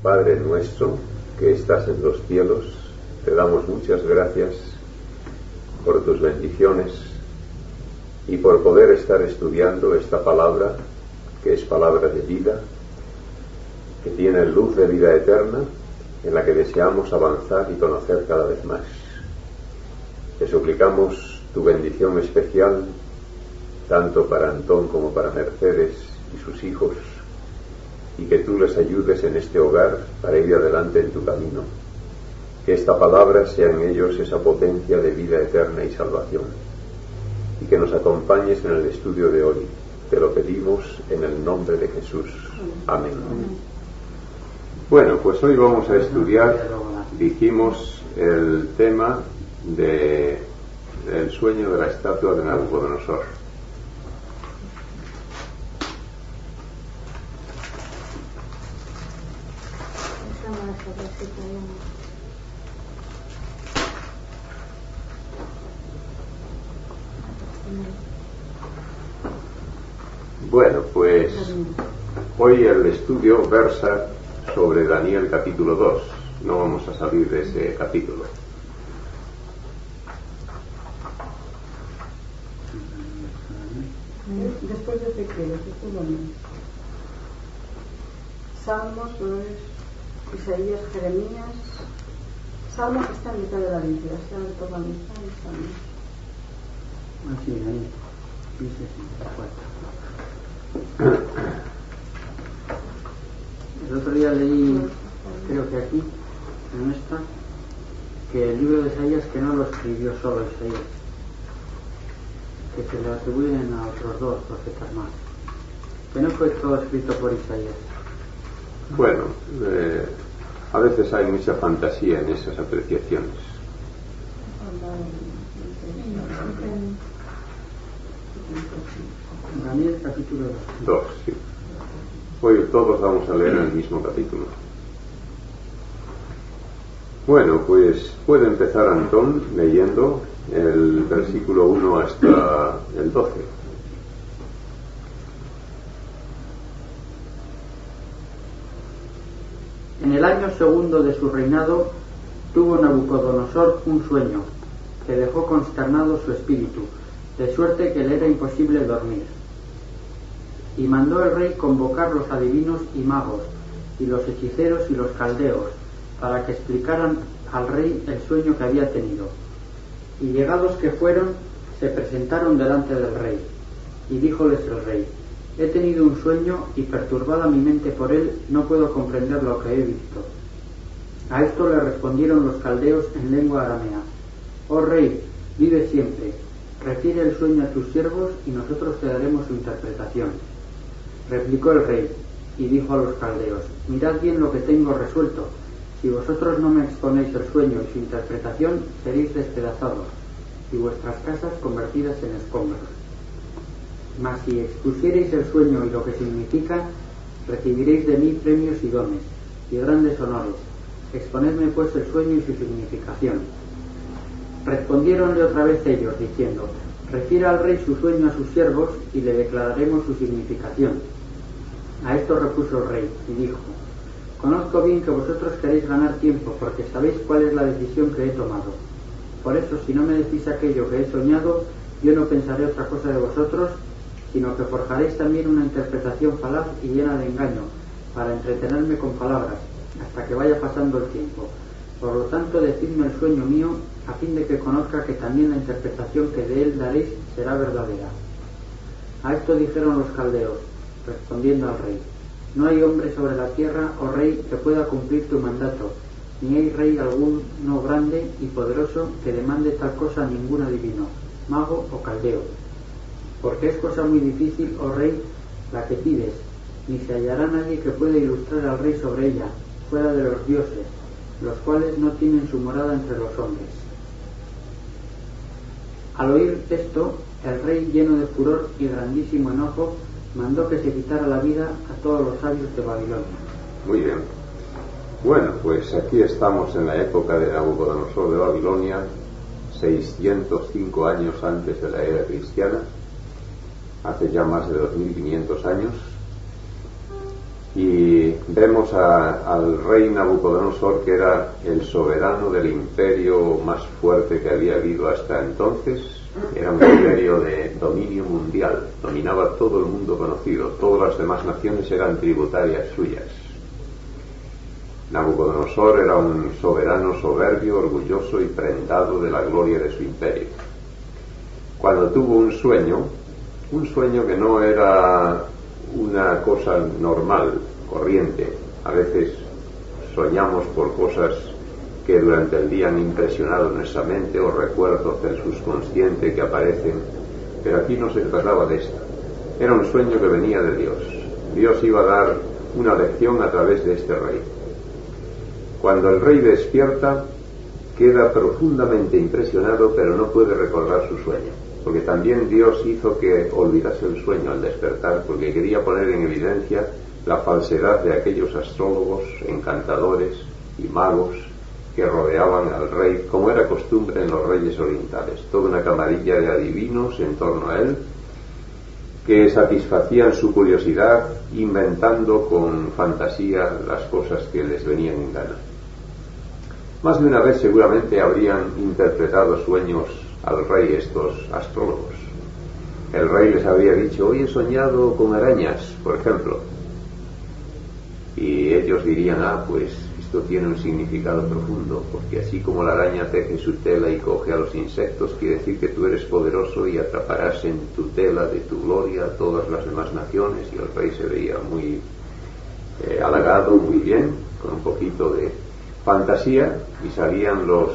Padre nuestro que estás en los cielos, te damos muchas gracias por tus bendiciones y por poder estar estudiando esta palabra, que es palabra de vida, que tiene luz de vida eterna, en la que deseamos avanzar y conocer cada vez más. Te suplicamos tu bendición especial, tanto para Antón como para Mercedes y sus hijos, y que tú les ayudes en este hogar para ir adelante en tu camino. Que esta palabra sea en ellos esa potencia de vida eterna y salvación, y que nos acompañes en el estudio de hoy. Te lo pedimos en el nombre de Jesús. Amén. Bueno, pues hoy vamos a estudiar, dijimos, el tema del sueño de la estatua de Nabucodonosor. Bueno, pues hoy el estudio versa sobre Daniel capítulo 2. No vamos a salir de ese capítulo. Después de Ezequiel, Salmos, Isaías, Jeremías. Salmos está en mitad de la Biblia, está en toda la mitad de Salmos. Así, ahí. 64. El otro día leí, creo que aquí, en esta, que el libro de Isaías que no lo escribió solo Isaías, que se le atribuyen a otros dos profetas más, que no fue todo escrito por Isaías. Bueno, a veces hay mucha fantasía en esas apreciaciones. Daniel capítulo 2, sí. Hoy todos vamos a leer el mismo capítulo. Bueno, pues puede empezar Antón leyendo el versículo 1 hasta el 12. En el año segundo de su reinado tuvo Nabucodonosor un sueño que dejó consternado su espíritu, de suerte que le era imposible dormir. Y mandó el rey convocar los adivinos y magos, y los hechiceros y los caldeos, para que explicaran al rey el sueño que había tenido. Y llegados que fueron, se presentaron delante del rey. Y díjoles el rey: he tenido un sueño, y perturbada mi mente por él, no puedo comprender lo que he visto. A esto le respondieron los caldeos en lengua aramea: oh rey, vive siempre, refiere el sueño a tus siervos, y nosotros te daremos su interpretación. Replicó el rey, y dijo a los caldeos: mirad bien lo que tengo resuelto. Si vosotros no me exponéis el sueño y su interpretación, seréis despedazados, y vuestras casas convertidas en escombros. Mas si expusiereis el sueño y lo que significa, recibiréis de mí premios y dones, y grandes honores. Exponedme pues el sueño y su significación. Respondiéronle otra vez ellos, diciendo: refiera al rey su sueño a sus siervos, y le declararemos su significación. A esto repuso el rey, y dijo: conozco bien que vosotros queréis ganar tiempo, porque sabéis cuál es la decisión que he tomado. Por eso, si no me decís aquello que he soñado, yo no pensaré otra cosa de vosotros, sino que forjaréis también una interpretación falaz y llena de engaño, para entretenerme con palabras, hasta que vaya pasando el tiempo. Por lo tanto, decidme el sueño mío, a fin de que conozca que también la interpretación que de él daréis será verdadera. A esto dijeron los caldeos, respondiendo al rey: no hay hombre sobre la tierra, oh rey, que pueda cumplir tu mandato, ni hay rey alguno grande y poderoso que demande tal cosa a ningún adivino, mago o caldeo. Porque es cosa muy difícil, oh rey, la que pides, ni se hallará nadie que pueda ilustrar al rey sobre ella, fuera de los dioses, los cuales no tienen su morada entre los hombres. Al oír esto, el rey, lleno de furor y grandísimo enojo, mandó que se quitara la vida a todos los sabios de Babilonia. Muy bien. Bueno, pues aquí estamos en la época de Nabucodonosor de Babilonia, 605 años antes de la era cristiana, hace ya más de 2500 años, y vemos al rey Nabucodonosor, que era el soberano del imperio más fuerte que había habido hasta entonces. Era un imperio de dominio mundial, dominaba todo el mundo conocido, todas las demás naciones eran tributarias suyas. Nabucodonosor era un soberano soberbio, orgulloso y prendado de la gloria de su imperio. Cuando tuvo un sueño que no era una cosa normal, corriente. A veces soñamos por cosas que durante el día han impresionado nuestra mente o recuerdos del subconsciente que aparecen, pero aquí no se trataba de esto. Era un sueño que venía de Dios. Dios iba a dar una lección a través de este rey. Cuando el rey despierta, queda profundamente impresionado, pero no puede recordar su sueño, porque también Dios hizo que olvidase el sueño al despertar, porque quería poner en evidencia la falsedad de aquellos astrólogos, encantadores y magos que rodeaban al rey, como era costumbre en los reyes orientales, toda una camarilla de adivinos en torno a él, que satisfacían su curiosidad inventando con fantasía las cosas que les venían en gana. Más de una vez seguramente habrían interpretado sueños al rey estos astrólogos. El rey les habría dicho: hoy he soñado con arañas, por ejemplo, y ellos dirían: pues esto tiene un significado profundo, porque así como la araña teje su tela y coge a los insectos, quiere decir que tú eres poderoso y atraparás en tu tela de tu gloria a todas las demás naciones. Y el rey se veía muy halagado, muy bien, con un poquito de fantasía, y salían los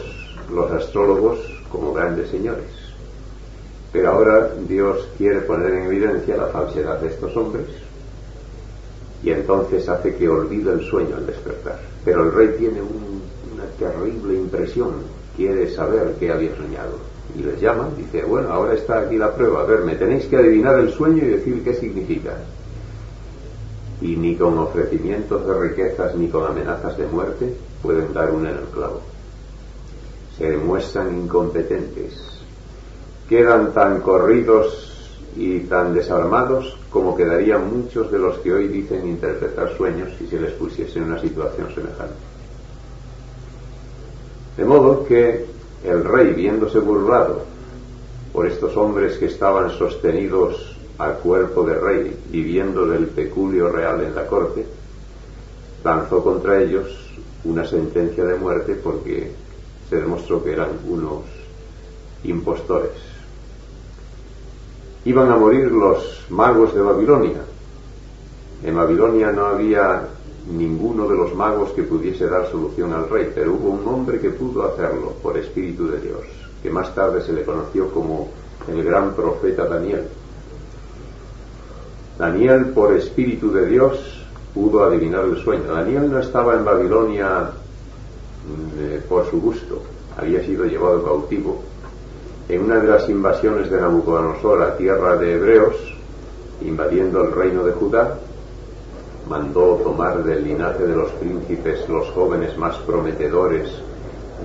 astrólogos como grandes señores. Pero ahora Dios quiere poner en evidencia la falsedad de estos hombres, y entonces hace que olvide el sueño al despertar. Pero el rey tiene una terrible impresión, quiere saber qué había soñado, y les llama, dice: bueno, ahora está aquí la prueba, a ver, me tenéis que adivinar el sueño y decir qué significa. Y ni con ofrecimientos de riquezas ni con amenazas de muerte pueden dar una en el clavo. Se demuestran incompetentes, quedan tan corridos y tan desarmados como quedarían muchos de los que hoy dicen interpretar sueños si se les pusiese en una situación semejante. De modo que el rey, viéndose burlado por estos hombres que estaban sostenidos al cuerpo de rey, viviendo del peculio real en la corte, lanzó contra ellos una sentencia de muerte, porque se demostró que eran unos impostores. Iban a morir los magos de Babilonia. En Babilonia no había ninguno de los magos que pudiese dar solución al rey, pero hubo un hombre que pudo hacerlo por espíritu de Dios, que más tarde se le conoció como el gran profeta Daniel. Daniel, por espíritu de Dios, pudo adivinar el sueño. Daniel no estaba en Babilonia por su gusto, había sido llevado cautivo en una de las invasiones de Nabucodonosor a tierra de hebreos, invadiendo el reino de Judá. Mandó tomar del linaje de los príncipes los jóvenes más prometedores,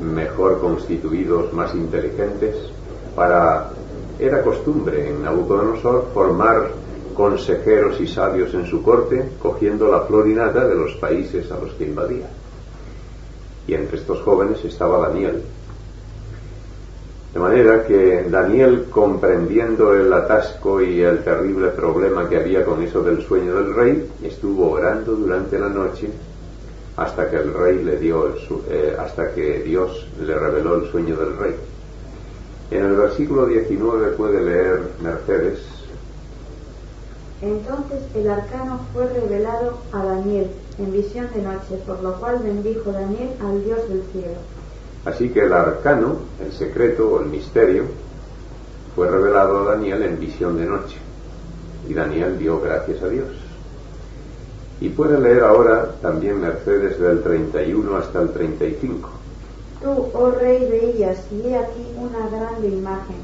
mejor constituidos, más inteligentes. Era costumbre en Nabucodonosor formar consejeros y sabios en su corte, cogiendo la flor y nata de los países a los que invadía. Y entre estos jóvenes estaba Daniel. De manera que Daniel, comprendiendo el atasco y el terrible problema que había con eso del sueño del rey, estuvo orando durante la noche hasta que el rey hasta que Dios le reveló el sueño del rey. En el versículo 19 puede leer Mercedes: entonces el arcano fue revelado a Daniel en visión de noche, por lo cual bendijo Daniel al Dios del cielo. Así que el arcano, el secreto o el misterio, fue revelado a Daniel en visión de noche, y Daniel dio gracias a Dios. Y puede leer ahora también Mercedes del 31 hasta el 35. Tú, oh rey, veías, y he aquí una grande imagen.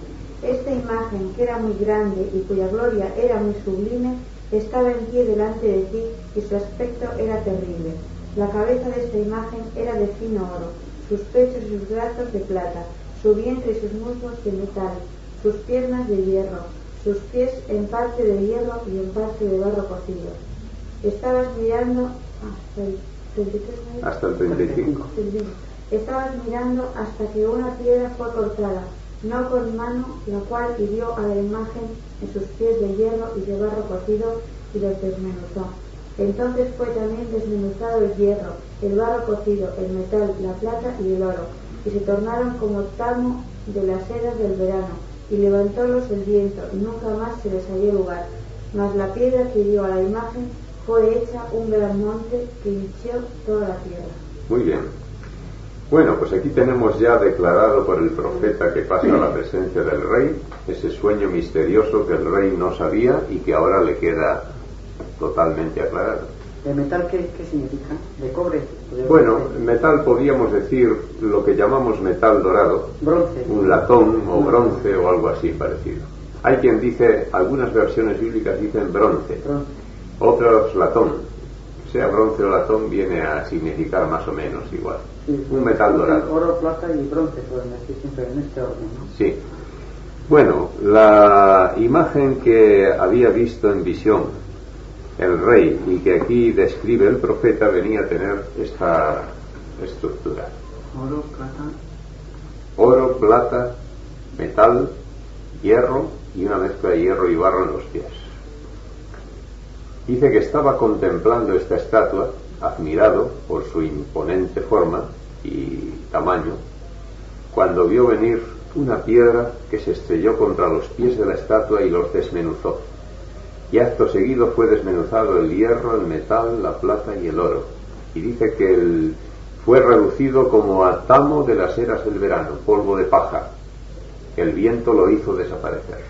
Esta imagen, que era muy grande y cuya gloria era muy sublime, estaba en pie delante de ti, y su aspecto era terrible. La cabeza de esta imagen era de fino oro, sus pechos y sus brazos de plata, su vientre y sus muslos de metal, sus piernas de hierro, sus pies en parte de hierro y en parte de barro cocido. Estabas mirando hasta el 35. Estabas mirando hasta que una piedra fue cortada, no con mano, la cual hirió a la imagen en sus pies de hierro y de barro cocido y los desmenuzó. Entonces fue también desmenuzado el hierro, el barro cocido, el metal, la plata y el oro, y se tornaron como tamo de las eras del verano, y levantólos el viento, y nunca más se les halló lugar. Mas la piedra que hirió a la imagen fue hecha un gran monte que hinchió toda la tierra. Muy bien. Bueno, pues aquí tenemos ya declarado por el profeta que pasa a la presencia del rey, ese sueño misterioso que el rey no sabía y que ahora le queda totalmente aclarado. ¿De metal qué significa? ¿De cobre? Bueno, metal podríamos decir lo que llamamos metal dorado, bronce, un latón o bronce o algo así parecido. Hay quien dice, algunas versiones bíblicas dicen bronce, otros latón. Sea bronce o latón viene a significar más o menos igual. Sí, un metal dorado. Oro, plata y bronce pueden decir siempre en este orden, ¿no? Sí. Bueno, la imagen que había visto en visión el rey y que aquí describe el profeta venía a tener esta estructura: oro, plata, metal, hierro y una mezcla de hierro y barro en los pies. Dice que estaba contemplando esta estatua, admirado por su imponente forma y tamaño, cuando vio venir una piedra que se estrelló contra los pies de la estatua y los desmenuzó. Y acto seguido fue desmenuzado el hierro, el metal, la plata y el oro. Y dice que fue reducido como a tamo de las eras del verano, polvo de paja. El viento lo hizo desaparecer.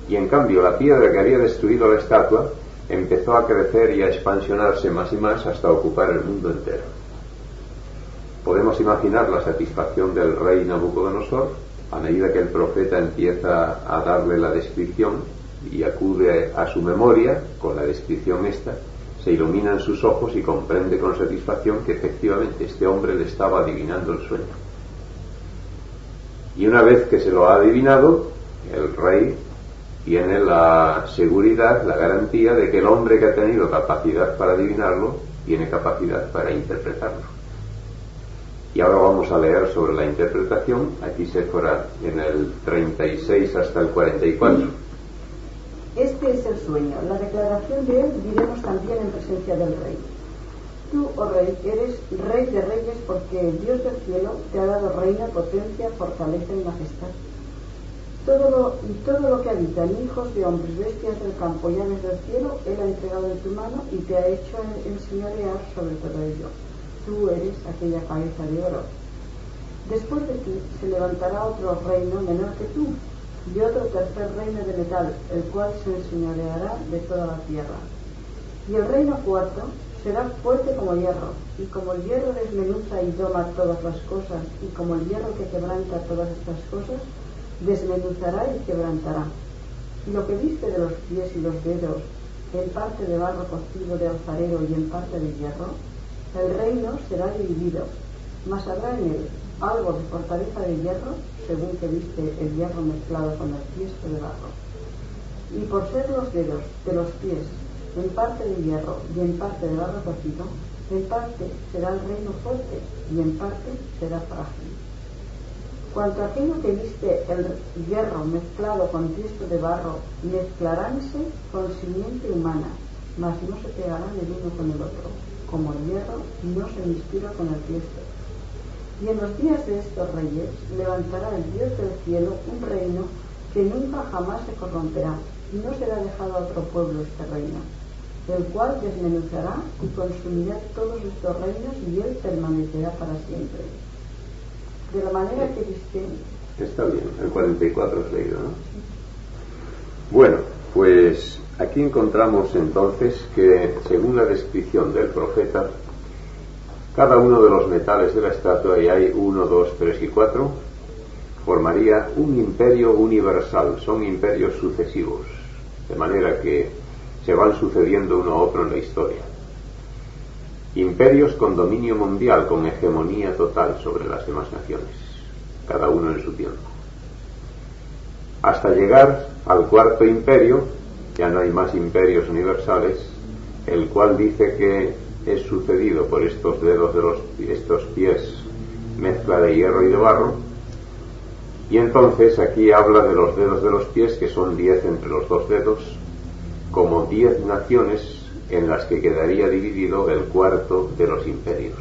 Y en cambio la piedra que había destruido la estatua empezó a crecer y a expansionarse más y más hasta ocupar el mundo entero. Podemos imaginar la satisfacción del rey Nabucodonosor a medida que el profeta empieza a darle la descripción y acude a su memoria con la descripción esta, se iluminan sus ojos y comprende con satisfacción que efectivamente este hombre le estaba adivinando el sueño. Y una vez que se lo ha adivinado, el rey tiene la seguridad, la garantía de que el hombre que ha tenido capacidad para adivinarlo tiene capacidad para interpretarlo. Y ahora vamos a leer sobre la interpretación, aquí se fuera en el 36 hasta el 44. Este es el sueño. La declaración de él diremos también en presencia del rey. Tú, oh rey, eres rey de reyes porque el Dios del cielo te ha dado reina, potencia, fortaleza y majestad. Todo lo que habitan hijos de hombres, bestias del campo y aves del cielo, él ha entregado en tu mano y te ha hecho enseñorear sobre todo ello. Tú eres aquella cabeza de oro. Después de ti se levantará otro reino menor que tú, y otro tercer reino de metal, el cual se enseñoreará de toda la tierra. Y el reino cuarto será fuerte como hierro, y como el hierro desmenuza y doma todas las cosas, y como el hierro que quebranta todas estas cosas, desmenuzará y quebrantará. Y lo que viste de los pies y los dedos, en parte de barro cocido de alfarero y en parte de hierro, el reino será dividido, mas habrá en él algo de fortaleza de hierro, según que viste el hierro mezclado con el tiesto de barro. Y por ser los dedos de los pies en parte de hierro y en parte de barro cocido, en parte será el reino fuerte y en parte será frágil. Cuanto a aquello que viste el hierro mezclado con tiesto de barro, mezclaránse con simiente humana, mas no se pegarán el uno con el otro, como el hierro no se mezcla con el tiesto. Y en los días de estos reyes levantará el Dios del cielo un reino que nunca jamás se corromperá, y no será dejado a otro pueblo este reino, el cual desmenuzará y consumirá todos estos reinos, y él permanecerá para siempre. De la manera que viste... Está bien, el 44 es leído, ¿no? Bueno, pues aquí encontramos entonces que, según la descripción del profeta, cada uno de los metales de la estatua, y hay 1, 2, 3 y 4, formaría un imperio universal, son imperios sucesivos, de manera que se van sucediendo uno a otro en la historia. Imperios con dominio mundial, con hegemonía total sobre las demás naciones, cada uno en su tiempo. Hasta llegar al cuarto imperio, ya no hay más imperios universales, el cual dice que es sucedido por estos dedos de estos pies, mezcla de hierro y de barro. Y entonces aquí habla de los dedos de los pies, que son 10 entre los dos dedos, como 10 naciones en las que quedaría dividido el cuarto de los imperios.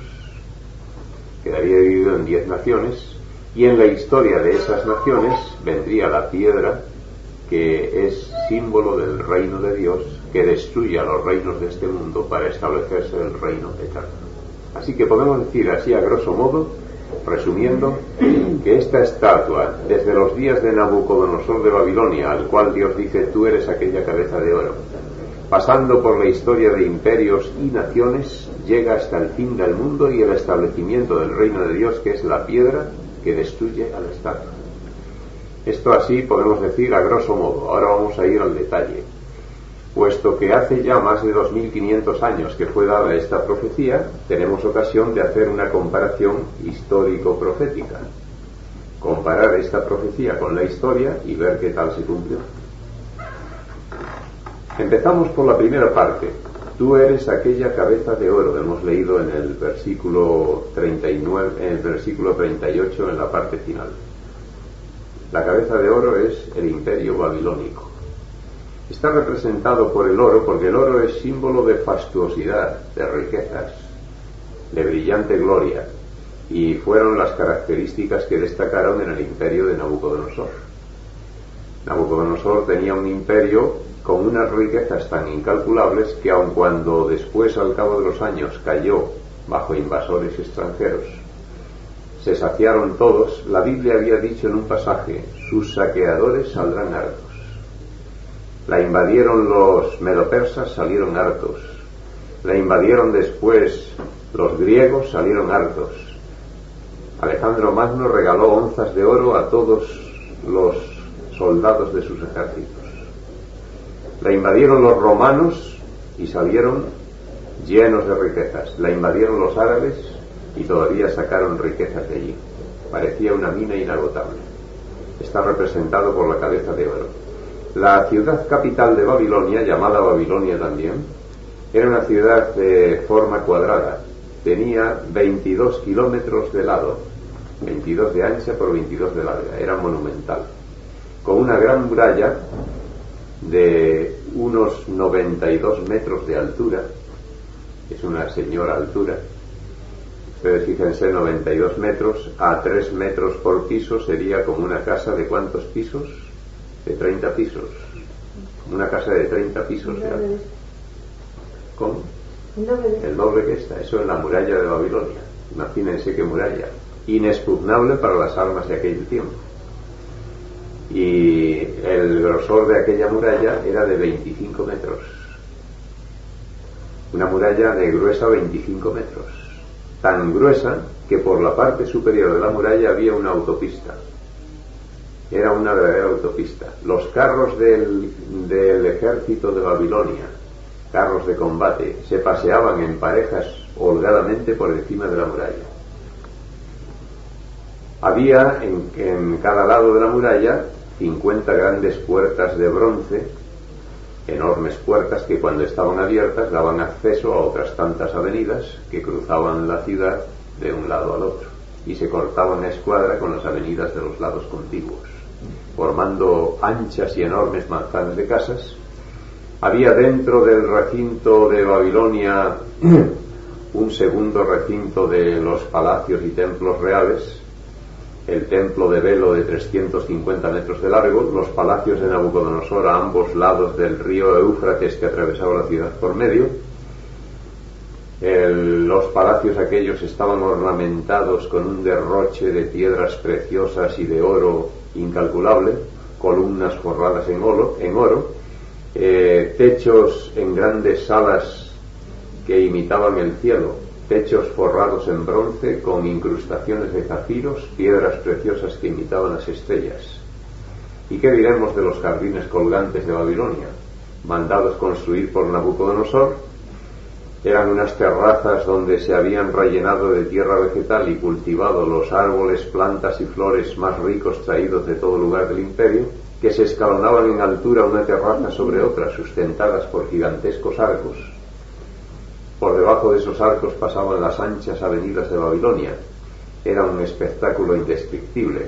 Quedaría dividido en 10 naciones, y en la historia de esas naciones vendría la piedra, que es símbolo del reino de Dios, que destruye a los reinos de este mundo para establecerse el reino eterno. Así que podemos decir así a grosso modo, resumiendo, que esta estatua, desde los días de Nabucodonosor de Babilonia, al cual Dios dice: tú eres aquella cabeza de oro, pasando por la historia de imperios y naciones, llega hasta el fin del mundo y el establecimiento del reino de Dios, que es la piedra que destruye a la estatua. Esto así podemos decir a grosso modo. Ahora vamos a ir al detalle. Puesto que hace ya más de 2500 años que fue dada esta profecía, tenemos ocasión de hacer una comparación histórico-profética. Comparar esta profecía con la historia y ver qué tal se cumplió. Empezamos por la primera parte. Tú eres aquella cabeza de oro. Hemos leído en el versículo 39, en el versículo 38, en la parte final. La cabeza de oro es el imperio babilónico. Está representado por el oro porque el oro es símbolo de fastuosidad, de riquezas, de brillante gloria, y fueron las características que destacaron en el imperio de Nabucodonosor. Nabucodonosor tenía un imperio con unas riquezas tan incalculables que aun cuando después, al cabo de los años, cayó bajo invasores extranjeros, se saciaron todos. La Biblia había dicho en un pasaje: sus saqueadores saldrán hartos. La invadieron los medopersas, salieron hartos. La invadieron después los griegos, salieron hartos. Alejandro Magno regaló onzas de oro a todos los soldados de sus ejércitos. La invadieron los romanos y salieron llenos de riquezas. La invadieron los árabes y todavía sacaron riquezas de allí. Parecía una mina inagotable. Está representado por la cabeza de oro. La ciudad capital de Babilonia, llamada Babilonia también, era una ciudad de forma cuadrada. Tenía 22 kilómetros de lado, 22 de ancha por 22 de larga. Era monumental, con una gran muralla de unos 92 metros de altura. Es una señora altura. Ustedes fíjense, 92 metros a 3 metros por piso sería como una casa de ¿cuántos pisos? De 30 pisos. Una casa de 30 pisos. ¿Cómo? El doble que esta. Eso en la muralla de Babilonia. Imagínense qué muralla. Inexpugnable para las armas de aquel tiempo. Y el grosor de aquella muralla era de 25 metros. Una muralla de gruesa 25 metros. Tan gruesa que por la parte superior de la muralla había una autopista. Era una verdadera autopista. Los carros del ejército de Babilonia, carros de combate, se paseaban en parejas holgadamente por encima de la muralla. Había en cada lado de la muralla 50 grandes puertas de bronce, enormes puertas que cuando estaban abiertas daban acceso a otras tantas avenidas que cruzaban la ciudad de un lado al otro y se cortaban a escuadra con las avenidas de los lados contiguos, formando anchas y enormes manzanas de casas. Había dentro del recinto de Babilonia un segundo recinto de los palacios y templos reales, el templo de Belo de 350 metros de largo, los palacios de Nabucodonosor a ambos lados del río Éufrates que atravesaba la ciudad por medio. Los palacios aquellos estaban ornamentados con un derroche de piedras preciosas y de oro incalculable, columnas forradas en oro, techos en grandes salas que imitaban el cielo, techos forrados en bronce con incrustaciones de zafiros, piedras preciosas que imitaban las estrellas. ¿Y qué diremos de los jardines colgantes de Babilonia, mandados construir por Nabucodonosor? Eran unas terrazas donde se habían rellenado de tierra vegetal y cultivado los árboles, plantas y flores más ricos traídos de todo lugar del imperio, que se escalonaban en altura una terraza sobre otra, sustentadas por gigantescos arcos. Por debajo de esos arcos pasaban las anchas avenidas de Babilonia. Era un espectáculo indescriptible.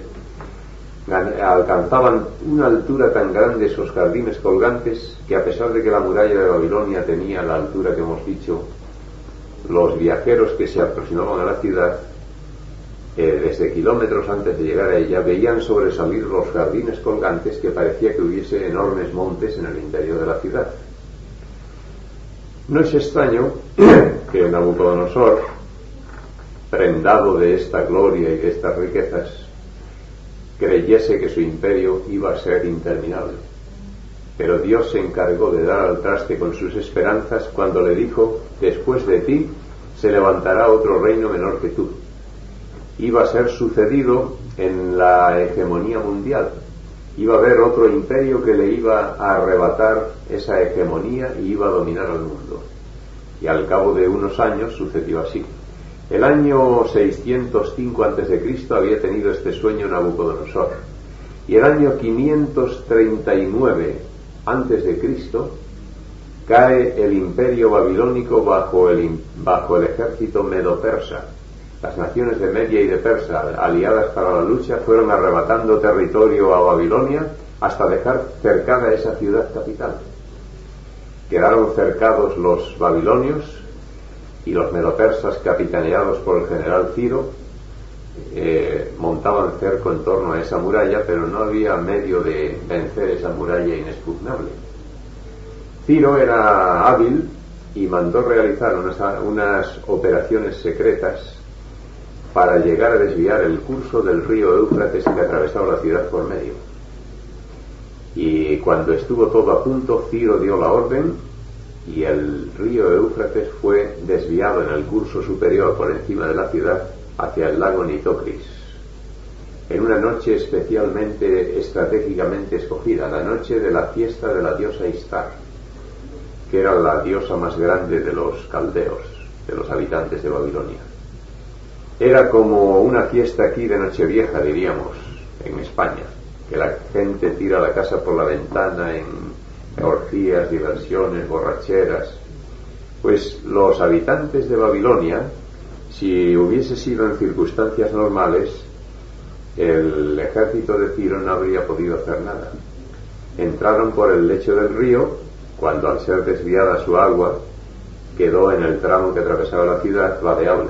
Alcanzaban una altura tan grande esos jardines colgantes que, a pesar de que la muralla de Babilonia tenía la altura que hemos dicho, los viajeros que se aproximaban a la ciudad, desde kilómetros antes de llegar a ella, veían sobresalir los jardines colgantes, que parecía que hubiese enormes montes en el interior de la ciudad. No es extraño que Nabucodonosor, prendado de esta gloria y de estas riquezas, creyese que su imperio iba a ser interminable. Pero Dios se encargó de dar al traste con sus esperanzas cuando le dijo: después de ti se levantará otro reino menor que tú. Iba a ser sucedido en la hegemonía mundial. Iba a haber otro imperio que le iba a arrebatar esa hegemonía y iba a dominar al mundo. Y al cabo de unos años sucedió así. El año 605 a.C. había tenido este sueño Nabucodonosor. Y el año 539 a.C. cae el imperio babilónico bajo el ejército medo-persa. Las naciones de Media y de Persa, aliadas para la lucha, fueron arrebatando territorio a Babilonia hasta dejar cercada esa ciudad capital. Quedaron cercados los babilonios, y los medopersas, capitaneados por el general Ciro, montaban cerco en torno a esa muralla, pero no había medio de vencer esa muralla inexpugnable. Ciro era hábil y mandó realizar unas operaciones secretas para llegar a desviar el curso del río Éufrates, que atravesaba la ciudad por medio. Y cuando estuvo todo a punto, Ciro dio la orden y el río Éufrates fue desviado en el curso superior por encima de la ciudad hacia el lago Nitocris, en una noche especialmente estratégicamente escogida, la noche de la fiesta de la diosa Istar, que era la diosa más grande de los caldeos, de los habitantes de Babilonia. Era como una fiesta aquí de Nochevieja, diríamos, en España, que la gente tira la casa por la ventana en orgías, diversiones, borracheras. Pues los habitantes de Babilonia, si hubiese sido en circunstancias normales, el ejército de Ciro no habría podido hacer nada. Entraron por el lecho del río, cuando al ser desviada su agua quedó en el tramo que atravesaba la ciudad vadeable,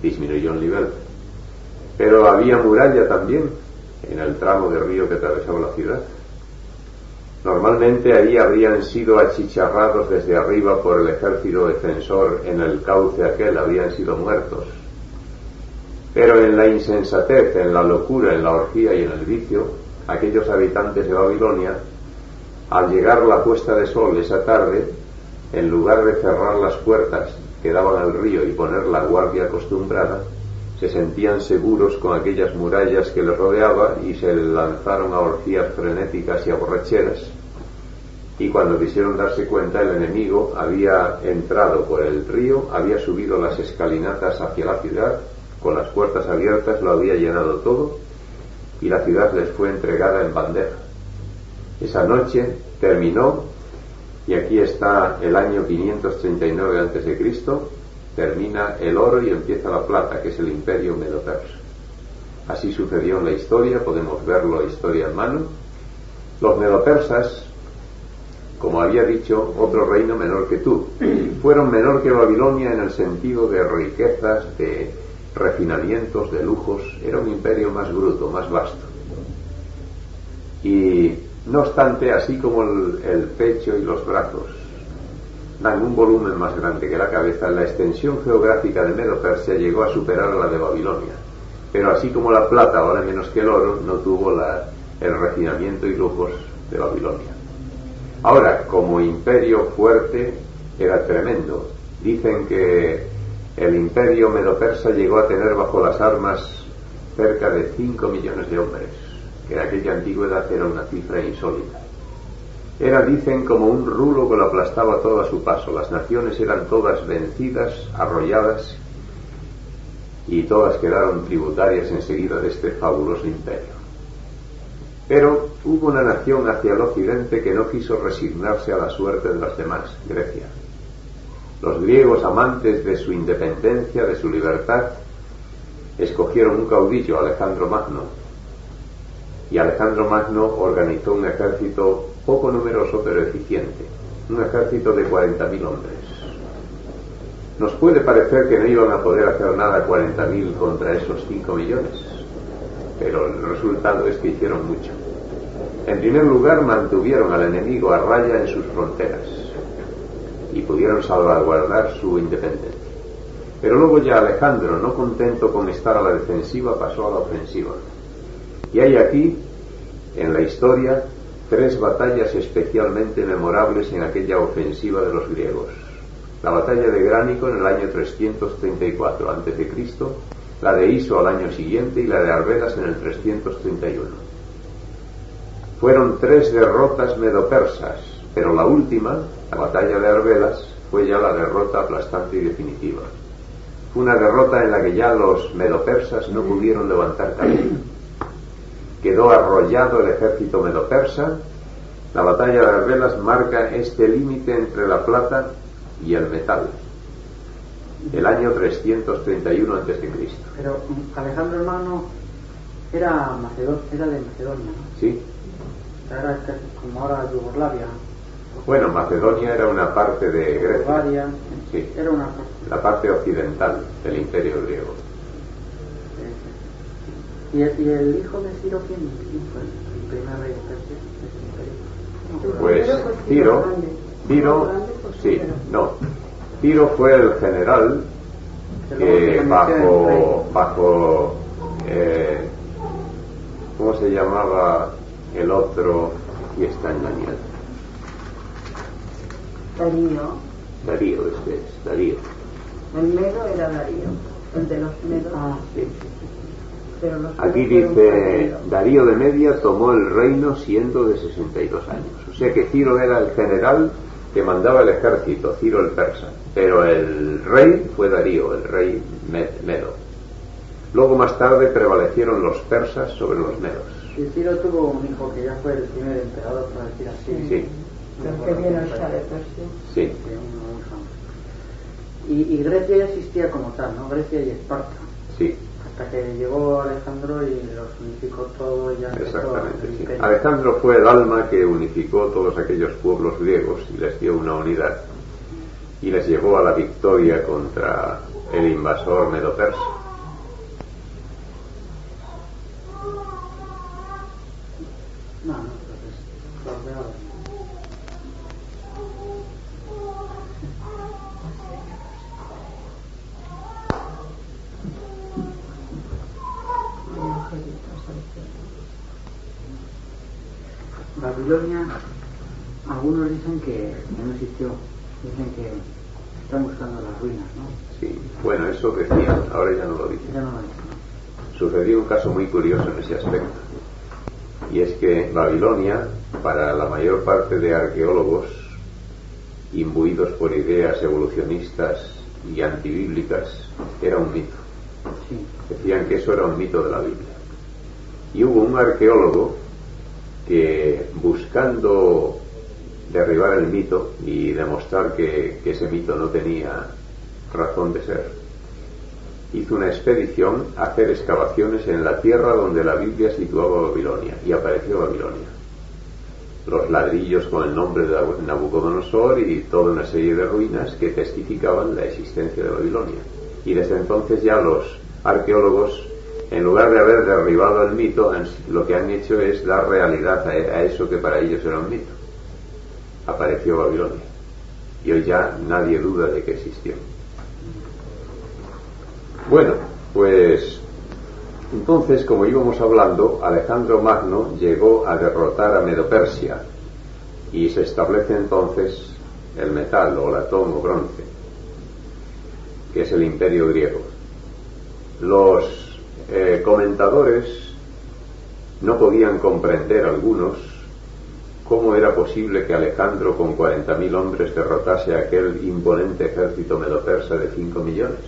disminuyó el nivel. Pero había muralla también en el tramo de río que atravesaba la ciudad. Normalmente ahí habrían sido achicharrados desde arriba por el ejército defensor en el cauce aquel, habrían sido muertos. Pero en la insensatez, en la locura, en la orgía y en el vicio, aquellos habitantes de Babilonia, al llegar la puesta de sol esa tarde, en lugar de cerrar las puertas que daban al río y poner la guardia acostumbrada, se sentían seguros con aquellas murallas que les rodeaba y se lanzaron a orgías frenéticas y a borracheras. Y cuando quisieron darse cuenta, el enemigo había entrado por el río, había subido las escalinatas hacia la ciudad, con las puertas abiertas, lo había llenado todo y la ciudad les fue entregada en bandeja. Esa noche terminó, y aquí está el año 539 a.C., termina el oro y empieza la plata, que es el imperio medo-persa. Así sucedió en la historia, podemos verlo historia en mano. Los medo-persas, como había dicho, otro reino menor que tú, fueron menor que Babilonia en el sentido de riquezas, de refinamientos, de lujos. Era un imperio más bruto, más vasto. Y no obstante, así como el pecho y los brazos dan un volumen más grande que la cabeza, la extensión geográfica de Medo-Persia llegó a superar a la de Babilonia. Pero así como la plata vale menos que el oro, no tuvo el refinamiento y lujos de Babilonia. Ahora, como imperio fuerte, era tremendo. Dicen que el imperio medo-persa llegó a tener bajo las armas cerca de 5 millones de hombres, que en aquella antigüedad era una cifra insólita. Era, dicen, como un rulo que lo aplastaba todo a su paso. Las naciones eran todas vencidas, arrolladas, y todas quedaron tributarias enseguida de este fabuloso imperio. Pero hubo una nación hacia el occidente que no quiso resignarse a la suerte de las demás, Grecia. Los griegos, amantes de su independencia, de su libertad, escogieron un caudillo, Alejandro Magno, y Alejandro Magno organizó un ejército poco numeroso pero eficiente, un ejército de 40.000 hombres. Nos puede parecer que no iban a poder hacer nada 40.000 contra esos 5 millones, pero el resultado es que hicieron mucho. En primer lugar, mantuvieron al enemigo a raya en sus fronteras y pudieron salvaguardar su independencia. Pero luego ya Alejandro, no contento con estar a la defensiva, pasó a la ofensiva. Y hay aquí, en la historia, 3 batallas especialmente memorables en aquella ofensiva de los griegos. La batalla de Gránico en el año 334 a.C., la de Iso al año siguiente y la de Arbelas en el 331. Fueron 3 derrotas medopersas, pero la última, la batalla de Arbelas, fue ya la derrota aplastante y definitiva. Fue una derrota en la que ya los medopersas no pudieron levantar cabeza. Quedó arrollado el ejército medopersa. La batalla de Arbelas marca este límite entre la plata y el metal, el año 331 a.C. Pero Alejandro el Magno era de Macedonia, ¿no? Sí. Era como ahora Yugoslavia. Bueno, Macedonia era una parte de Grecia. Bulgaria, Sí. era una La parte occidental del imperio griego. ¿Y el hijo de Ciro quién fue? ¿El primer rey de Persia? Pues Ciro, sí, no. Ciro fue el general que bajo ¿cómo se llamaba el otro? Aquí está en Daniel. Darío, Darío. El Medo era Darío, el de los Medos. Sí. Pero los Aquí Medos fueron dice, Darío. Darío de Media tomó el reino siendo de 62 años. O sea que Ciro era el general que mandaba el ejército, Ciro el persa. Pero el rey fue Darío, el rey medo. Luego más tarde prevalecieron los persas sobre los medos. Y Ciro tuvo un hijo que ya fue el primer emperador, por decir así. Sí, Los que vieron Shah de Persia. sí. Y Grecia ya existía como tal, ¿no? Grecia y Esparta. Sí, Hasta que llegó Alejandro y los unificó todo y ya empezó exactamente. el Sí. imperio. Alejandro fue el alma que unificó todos aquellos pueblos griegos y les dio una unidad y les llevó a la victoria contra el invasor medo-persa. No, entonces, los de ahora. Babilonia, algunos dicen que no existió, dicen que están buscando las ruinas, ¿no? Sí, bueno, eso decían, ahora ya no lo dicen. Ya no lo dicen. Sucedió un caso muy curioso en ese aspecto, y es que Babilonia, para la mayor parte de arqueólogos imbuidos por ideas evolucionistas y antibíblicas, era un mito. Sí. Decían que eso era un mito de la Biblia. Y hubo un arqueólogo que, buscando derribar el mito y demostrar que ese mito no tenía razón de ser, hizo una expedición a hacer excavaciones en la tierra donde la Biblia situaba Babilonia, y apareció Babilonia. Los ladrillos con el nombre de Nabucodonosor y toda una serie de ruinas que testificaban la existencia de Babilonia. Y desde entonces ya los arqueólogos, en lugar de haber derribado el mito, lo que han hecho es dar realidad a eso que para ellos era un mito. Apareció Babilonia. Y hoy ya nadie duda de que existió. Bueno, pues entonces, como íbamos hablando, Alejandro Magno llegó a derrotar a Medopersia y se establece entonces el metal o latón o bronce, que es el imperio griego. Los comentadores no podían comprender, algunos, cómo era posible que Alejandro con 40.000 hombres derrotase a aquel imponente ejército medopersa de 5 millones.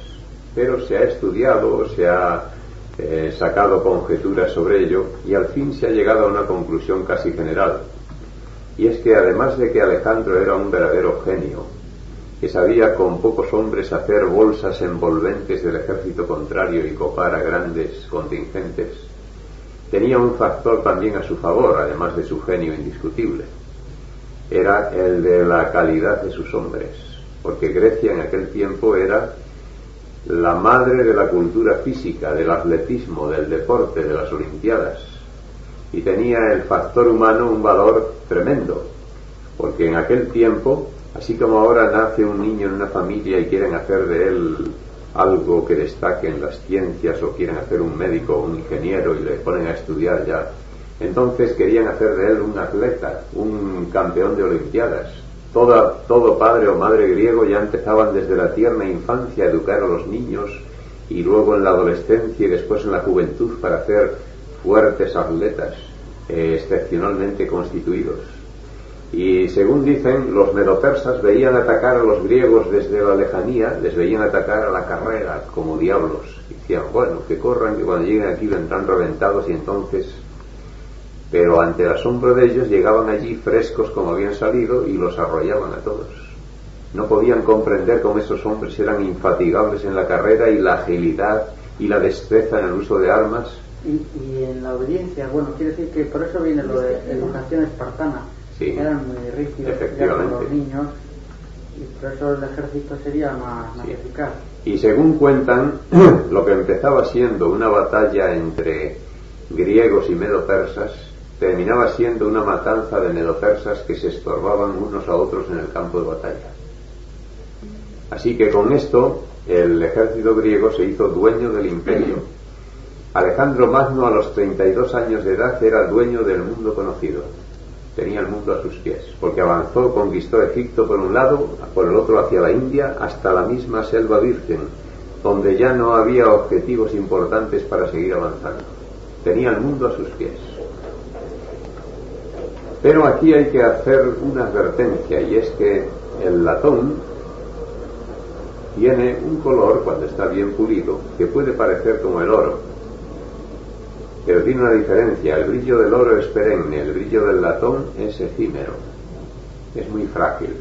Pero se ha estudiado, se ha sacado conjeturas sobre ello y al fin se ha llegado a una conclusión casi general. Y es que además de que Alejandro era un verdadero genio que sabía con pocos hombres hacer bolsas envolventes del ejército contrario y copar a grandes contingentes, tenía un factor también a su favor, además de su genio indiscutible. Era el de la calidad de sus hombres, porque Grecia en aquel tiempo era la madre de la cultura física, del atletismo, del deporte, de las olimpiadas, y tenía el factor humano un valor tremendo, porque en aquel tiempo, así como ahora nace un niño en una familia y quieren hacer de él algo que destaque en las ciencias, o quieren hacer un médico o un ingeniero y le ponen a estudiar ya, entonces querían hacer de él un atleta, un campeón de olimpiadas. Todo padre o madre griego ya empezaban desde la tierna infancia a educar a los niños, y luego en la adolescencia y después en la juventud, para hacer fuertes atletas excepcionalmente constituidos. Y según dicen, los medopersas veían atacar a los griegos desde la lejanía, les veían atacar a la carrera como diablos. Decían, bueno, que corran, que cuando lleguen aquí vendrán reventados, y entonces... Pero ante el asombro de ellos llegaban allí frescos como habían salido y los arrollaban a todos. No podían comprender cómo esos hombres eran infatigables en la carrera, y la agilidad y la destreza en el uso de armas. Y en la obediencia, bueno, quiere decir que por eso viene lo de educación espartana. Sí, eran muy rígidos ya con los niños, y por eso el ejército sería más eficaz. Y según cuentan, lo que empezaba siendo una batalla entre griegos y medopersas terminaba siendo una matanza de medopersas que se estorbaban unos a otros en el campo de batalla. Así que con esto el ejército griego se hizo dueño del imperio. Alejandro Magno, a los 32 años de edad, era dueño del mundo conocido. Tenía el mundo a sus pies, porque avanzó, conquistó Egipto por un lado, por el otro hacia la India, hasta la misma selva virgen, donde ya no había objetivos importantes para seguir avanzando. Tenía el mundo a sus pies. Pero aquí hay que hacer una advertencia, y es que el latón tiene un color, cuando está bien pulido, que puede parecer como el oro, pero tiene una diferencia. El brillo del oro es perenne, el brillo del latón es efímero, es muy frágil,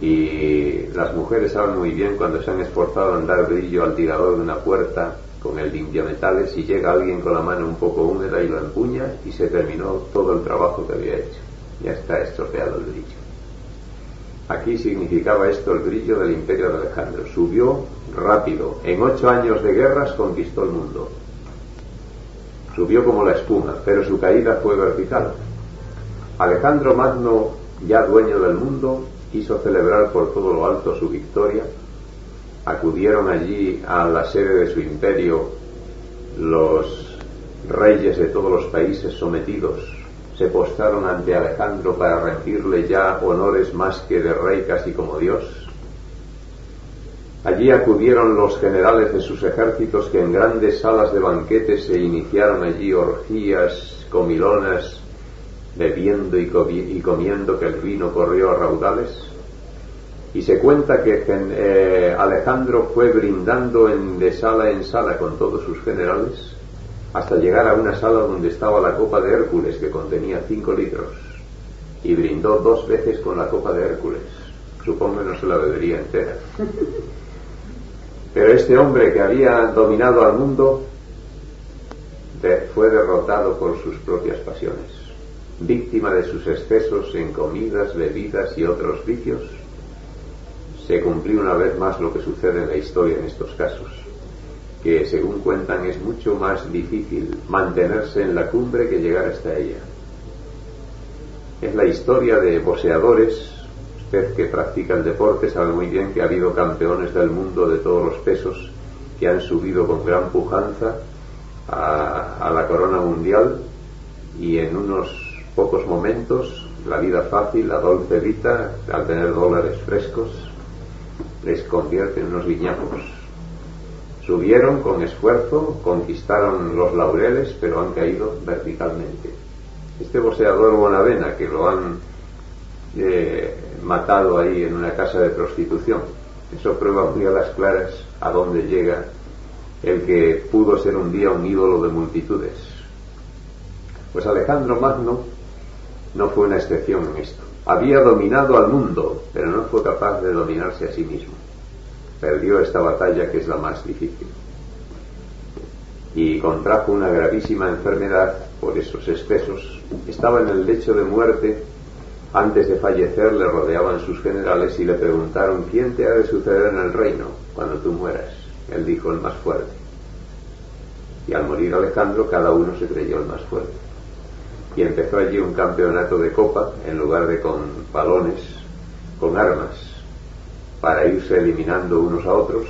y las mujeres saben muy bien cuando se han esforzado en dar brillo al tirador de una puerta con el limpiametales, y llega alguien con la mano un poco húmeda y lo empuña, y se terminó todo el trabajo que había hecho, ya está estropeado el brillo. Aquí significaba esto el brillo del imperio de Alejandro. Subió rápido, en 8 años de guerras conquistó el mundo, subió como la espuma, pero su caída fue vertical. Alejandro Magno, ya dueño del mundo, hizo celebrar por todo lo alto su victoria. Acudieron allí a la sede de su imperio los reyes de todos los países sometidos, se postraron ante Alejandro para rendirle ya honores más que de rey, casi como Dios. Allí acudieron los generales de sus ejércitos, que en grandes salas de banquetes se iniciaron allí orgías comilonas, bebiendo y comiendo, que el vino corrió a raudales. Y se cuenta que Alejandro fue brindando de sala en sala con todos sus generales, hasta llegar a una sala donde estaba la copa de Hércules, que contenía 5 litros, y brindó 2 veces con la copa de Hércules. Supongo que no se la bebería entera. Pero este hombre, que había dominado al mundo, fue derrotado por sus propias pasiones, víctima de sus excesos en comidas, bebidas y otros vicios. Se cumplió una vez más lo que sucede en la historia en estos casos, que según cuentan es mucho más difícil mantenerse en la cumbre que llegar hasta ella. Es la historia de boxeadores. Usted, que practica el deporte, sabe muy bien que ha habido campeones del mundo de todos los pesos que han subido con gran pujanza a la corona mundial, y en unos pocos momentos la vida fácil, la dolce vita, al tener dólares frescos, les convierte en unos guiñapos. Subieron con esfuerzo, conquistaron los laureles, pero han caído verticalmente. Este boxeador Bonavena, que lo han matado ahí en una casa de prostitución, eso prueba muy a las claras a dónde llega el que pudo ser un día un ídolo de multitudes. Pues Alejandro Magno no fue una excepción en esto. Había dominado al mundo, pero no fue capaz de dominarse a sí mismo. Perdió esta batalla, que es la más difícil. Y contrajo una gravísima enfermedad por esos excesos. Estaba en el lecho de muerte. Antes de fallecer le rodeaban sus generales y le preguntaron: ¿quién te ha de suceder en el reino cuando tú mueras? Él dijo: el más fuerte. Y al morir Alejandro, cada uno se creyó el más fuerte. Y empezó allí un campeonato de copa, en lugar de con balones, con armas, para irse eliminando unos a otros.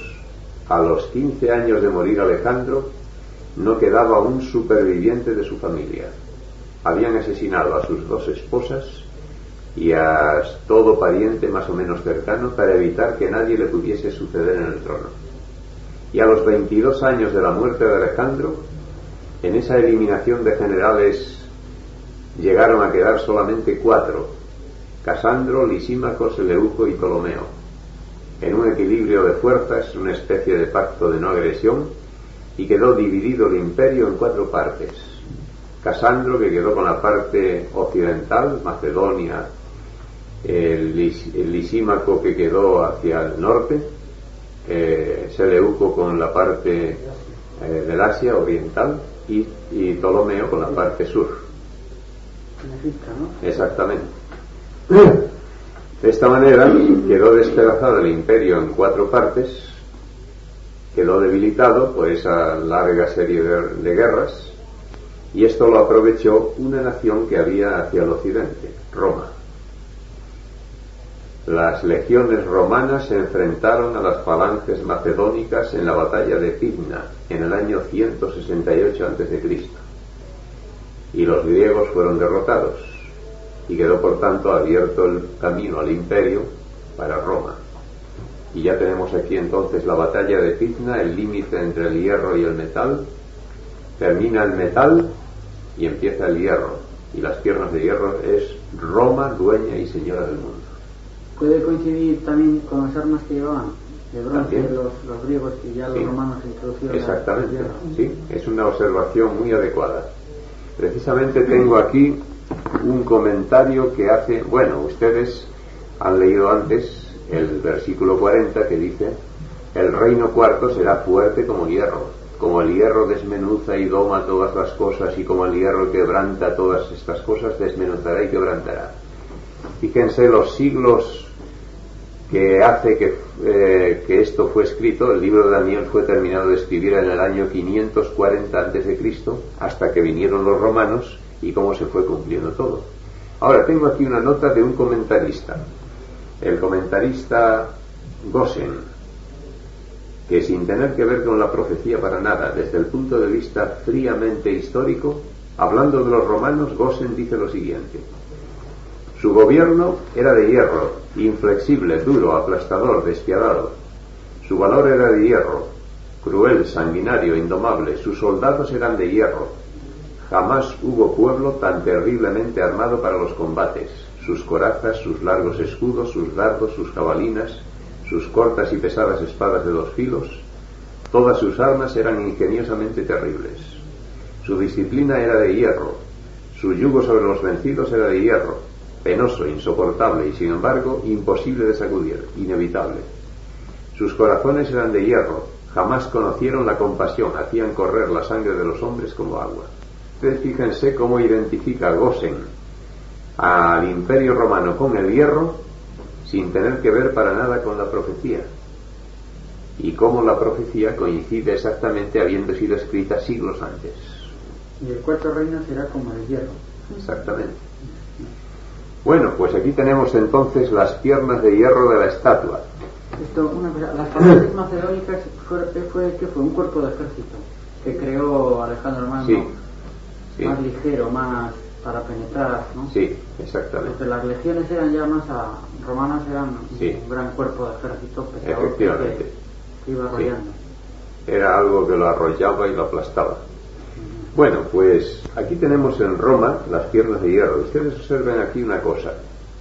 A los 15 años de morir Alejandro, no quedaba un superviviente de su familia. Habían asesinado a sus 2 esposas y a todo pariente más o menos cercano para evitar que nadie le pudiese suceder en el trono. Y a los 22 años de la muerte de Alejandro, en esa eliminación de generales llegaron a quedar solamente 4: Casandro, Lisímaco, Seleuco y Ptolomeo. En un equilibrio de fuerzas, una especie de pacto de no agresión, y quedó dividido el imperio en 4 partes. Casandro, que quedó con la parte occidental, Macedonia, el Lisímaco, que quedó hacia el norte, Seleuco con la parte del Asia oriental, y Ptolomeo con la parte sur. Exactamente. De esta manera quedó despedazado el imperio en 4 partes, quedó debilitado por esa larga serie de guerras, y esto lo aprovechó una nación que había hacia el occidente, Roma. Las legiones romanas se enfrentaron a las falanges macedónicas en la batalla de Pydna en el año 168 a.C. y los griegos fueron derrotados, y quedó por tanto abierto el camino al imperio para Roma. Y ya tenemos aquí entonces la batalla de Pydna, el límite entre el hierro y el metal. Termina el metal y empieza el hierro, y las piernas de hierro es Roma, dueña y señora del mundo. ¿Puede coincidir también con las armas que llevaban de bronce los griegos y ya los romanos introducieron? Exactamente, sí, es una observación muy adecuada. Precisamente tengo aquí un comentario que hace, bueno, ustedes han leído antes el versículo 40 que dice: el reino cuarto será fuerte como el hierro desmenuza y doma todas las cosas, y como el hierro quebranta todas estas cosas, desmenuzará y quebrantará. Fíjense los siglos que hace que esto fue escrito. El libro de Daniel fue terminado de escribir en el año 540 a.C., hasta que vinieron los romanos, y cómo se fue cumpliendo todo. Ahora tengo aquí una nota de un comentarista, el comentarista Gosen, que sin tener que ver con la profecía para nada, desde el punto de vista fríamente histórico, hablando de los romanos, Gosen dice lo siguiente: su gobierno era de hierro, inflexible, duro, aplastador, despiadado. Su valor era de hierro, cruel, sanguinario, indomable. Sus soldados eran de hierro. Jamás hubo pueblo tan terriblemente armado para los combates. Sus corazas, sus largos escudos, sus dardos, sus jabalinas, sus cortas y pesadas espadas de 2 filos, todas sus armas eran ingeniosamente terribles. Su disciplina era de hierro. Su yugo sobre los vencidos era de hierro, penoso, insoportable y sin embargo imposible de sacudir, inevitable. Sus corazones eran de hierro, jamás conocieron la compasión, hacían correr la sangre de los hombres como agua. Ustedes fíjense cómo identifica Gosen al imperio romano con el hierro, sin tener que ver para nada con la profecía, y cómo la profecía coincide exactamente habiendo sido escrita siglos antes. Y el cuarto reino será como el hierro. Exactamente. Bueno, pues aquí tenemos entonces las piernas de hierro de la estatua. Esto, una cosa, las falanges macedónicas fue un cuerpo de ejército que creó Alejandro Magno, sí, más ligero, más para penetrar, ¿no? Sí, exactamente. Porque las legiones eran ya más romanas, eran un gran cuerpo de ejército pesado. Efectivamente. Que iba arrollando. Sí. Era algo que lo arrollaba y lo aplastaba. Bueno, pues aquí tenemos en Roma las piernas de hierro. Ustedes observen aquí una cosa,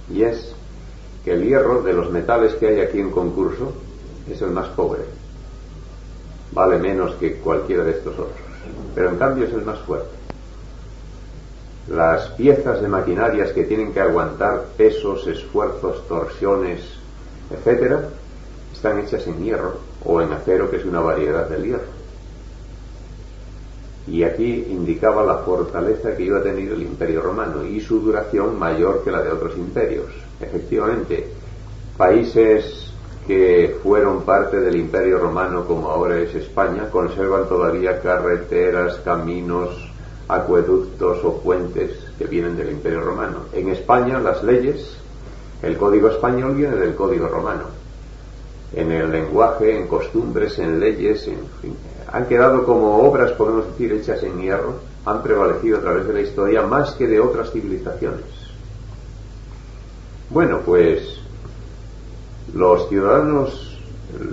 y es que el hierro, de los metales que hay aquí en concurso, es el más pobre. Vale menos que cualquiera de estos otros, pero en cambio es el más fuerte. las piezas de maquinarias que tienen que aguantar pesos, esfuerzos, torsiones, etcétera, están hechas en hierro o en acero, que es una variedad del hierro. Y aquí indicaba la fortaleza que iba a tener el Imperio Romano y su duración mayor que la de otros imperios. Efectivamente, países que fueron parte del Imperio Romano, como ahora es España, conservan todavía carreteras, caminos, acueductos o puentes que vienen del Imperio Romano. En España las leyes, el Código Español viene del Código Romano. En el lenguaje, en costumbres, en leyes, en fin, han quedado como obras, podemos decir, hechas en hierro, han prevalecido a través de la historia más que de otras civilizaciones. Bueno, pues los ciudadanos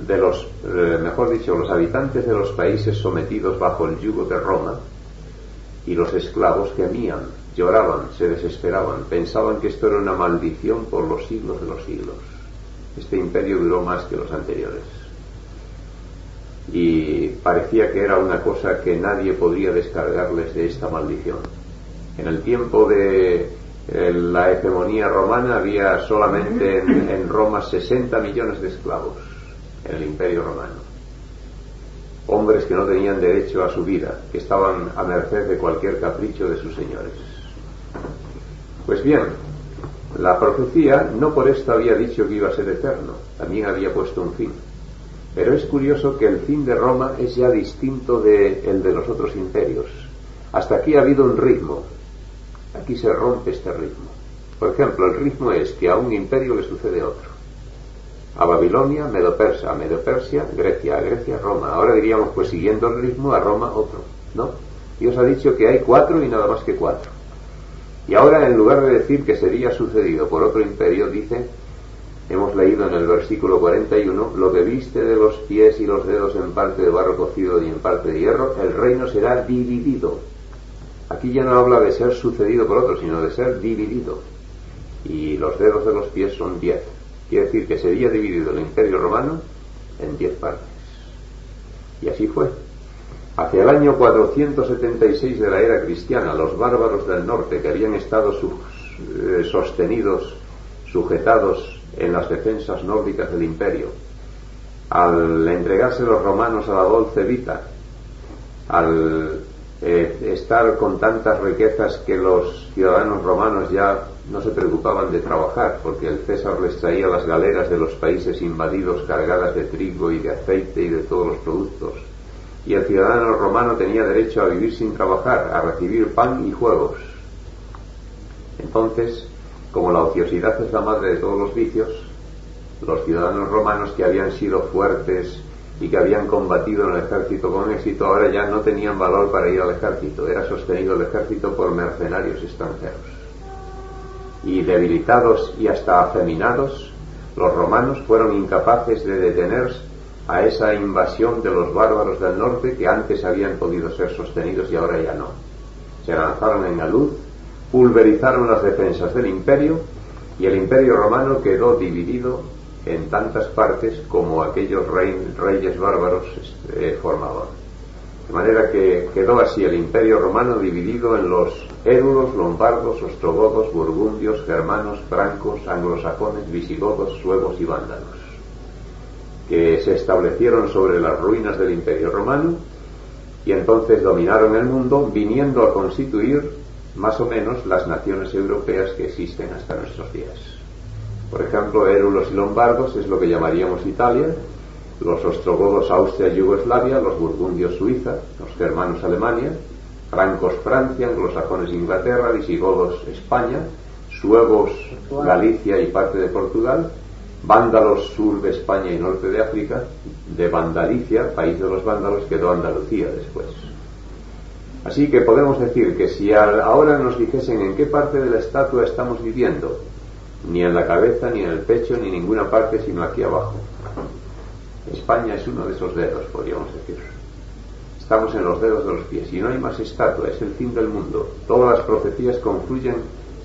de los, mejor dicho, los habitantes de los países sometidos bajo el yugo de Roma y los esclavos gemían, lloraban, se desesperaban, pensaban que esto era una maldición por los siglos de los siglos. Este imperio duró más que los anteriores y parecía que era una cosa que nadie podría descargarles de esta maldición. En el tiempo de la hegemonía romana había solamente en Roma 60 millones de esclavos en el Imperio Romano, hombres que no tenían derecho a su vida, que estaban a merced de cualquier capricho de sus señores. Pues bien, la profecía no por esto había dicho que iba a ser eterno, también había puesto un fin. Pero es curioso que el fin de Roma es ya distinto del de los otros imperios. Hasta aquí ha habido un ritmo. Aquí se rompe este ritmo. Por ejemplo, el ritmo es que a un imperio le sucede otro. A Babilonia, Medo-Persa, a Medo-Persia, Grecia, a Grecia, Roma. Ahora diríamos, pues siguiendo el ritmo, a Roma otro. ¿No? Dios ha dicho que hay 4 y nada más que 4. Y ahora, en lugar de decir que sería sucedido por otro imperio, dice, hemos leído en el versículo 41, lo que viste de los pies y los dedos en parte de barro cocido y en parte de hierro, el reino será dividido. Aquí ya no habla de ser sucedido por otro, sino de ser dividido. Y los dedos de los pies son 10. Quiere decir que sería dividido el Imperio Romano en 10 partes. Y así fue. Hacia el año 476 de la era cristiana, los bárbaros del norte, que habían estado sostenidos, sujetados en las defensas nórdicas del imperio, al entregarse los romanos a la Dolce Vita, al estar con tantas riquezas que los ciudadanos romanos ya no se preocupaban de trabajar, porque el César les traía las galeras de los países invadidos cargadas de trigo y de aceite y de todos los productos, y el ciudadano romano tenía derecho a vivir sin trabajar, a recibir pan y juegos. Entonces, como la ociosidad es la madre de todos los vicios, los ciudadanos romanos que habían sido fuertes y que habían combatido en el ejército con éxito, ahora ya no tenían valor para ir al ejército. Era sostenido el ejército por mercenarios extranjeros. Y debilitados y hasta afeminados, los romanos fueron incapaces de detener a esa invasión de los bárbaros del norte que antes habían podido ser sostenidos y ahora ya no. Se lanzaron en la luz, pulverizaron las defensas del imperio y el Imperio Romano quedó dividido en tantas partes como aquellos reyes bárbaros formaban. De manera que quedó así el Imperio Romano dividido en los érulos, lombardos, ostrogodos, burgundios, germanos, francos, anglosajones, visigodos, suevos y vándalos, que se establecieron sobre las ruinas del Imperio Romano y entonces dominaron el mundo, viniendo a constituir más o menos las naciones europeas que existen hasta nuestros días. Por ejemplo, érulos y lombardos es lo que llamaríamos Italia, los ostrogodos Austria y Yugoslavia, los burgundios Suiza, los germanos Alemania, francos Francia, anglosajones Inglaterra, visigodos España, suevos Galicia y parte de Portugal, vándalos sur de España y norte de África, de Vandalicia, país de los vándalos, quedó Andalucía después. Así que podemos decir que si ahora nos dijesen en qué parte de la estatua estamos viviendo, ni en la cabeza, ni en el pecho, ni en ninguna parte, sino aquí abajo. España es uno de esos dedos, podríamos decir. Estamos en los dedos de los pies y no hay más estatua, es el fin del mundo. Todas las profecías confluyen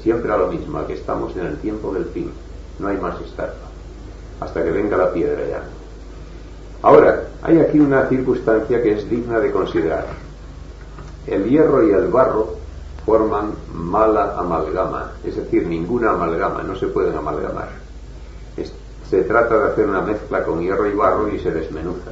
siempre a lo mismo, a que estamos en el tiempo del fin. No hay más estatua, hasta que venga la piedra ya. Ahora, hay aquí una circunstancia que es digna de considerar. El hierro y el barro forman mala amalgama, es decir, ninguna amalgama, no se pueden amalgamar. Se trata de hacer una mezcla con hierro y barro y se desmenuza.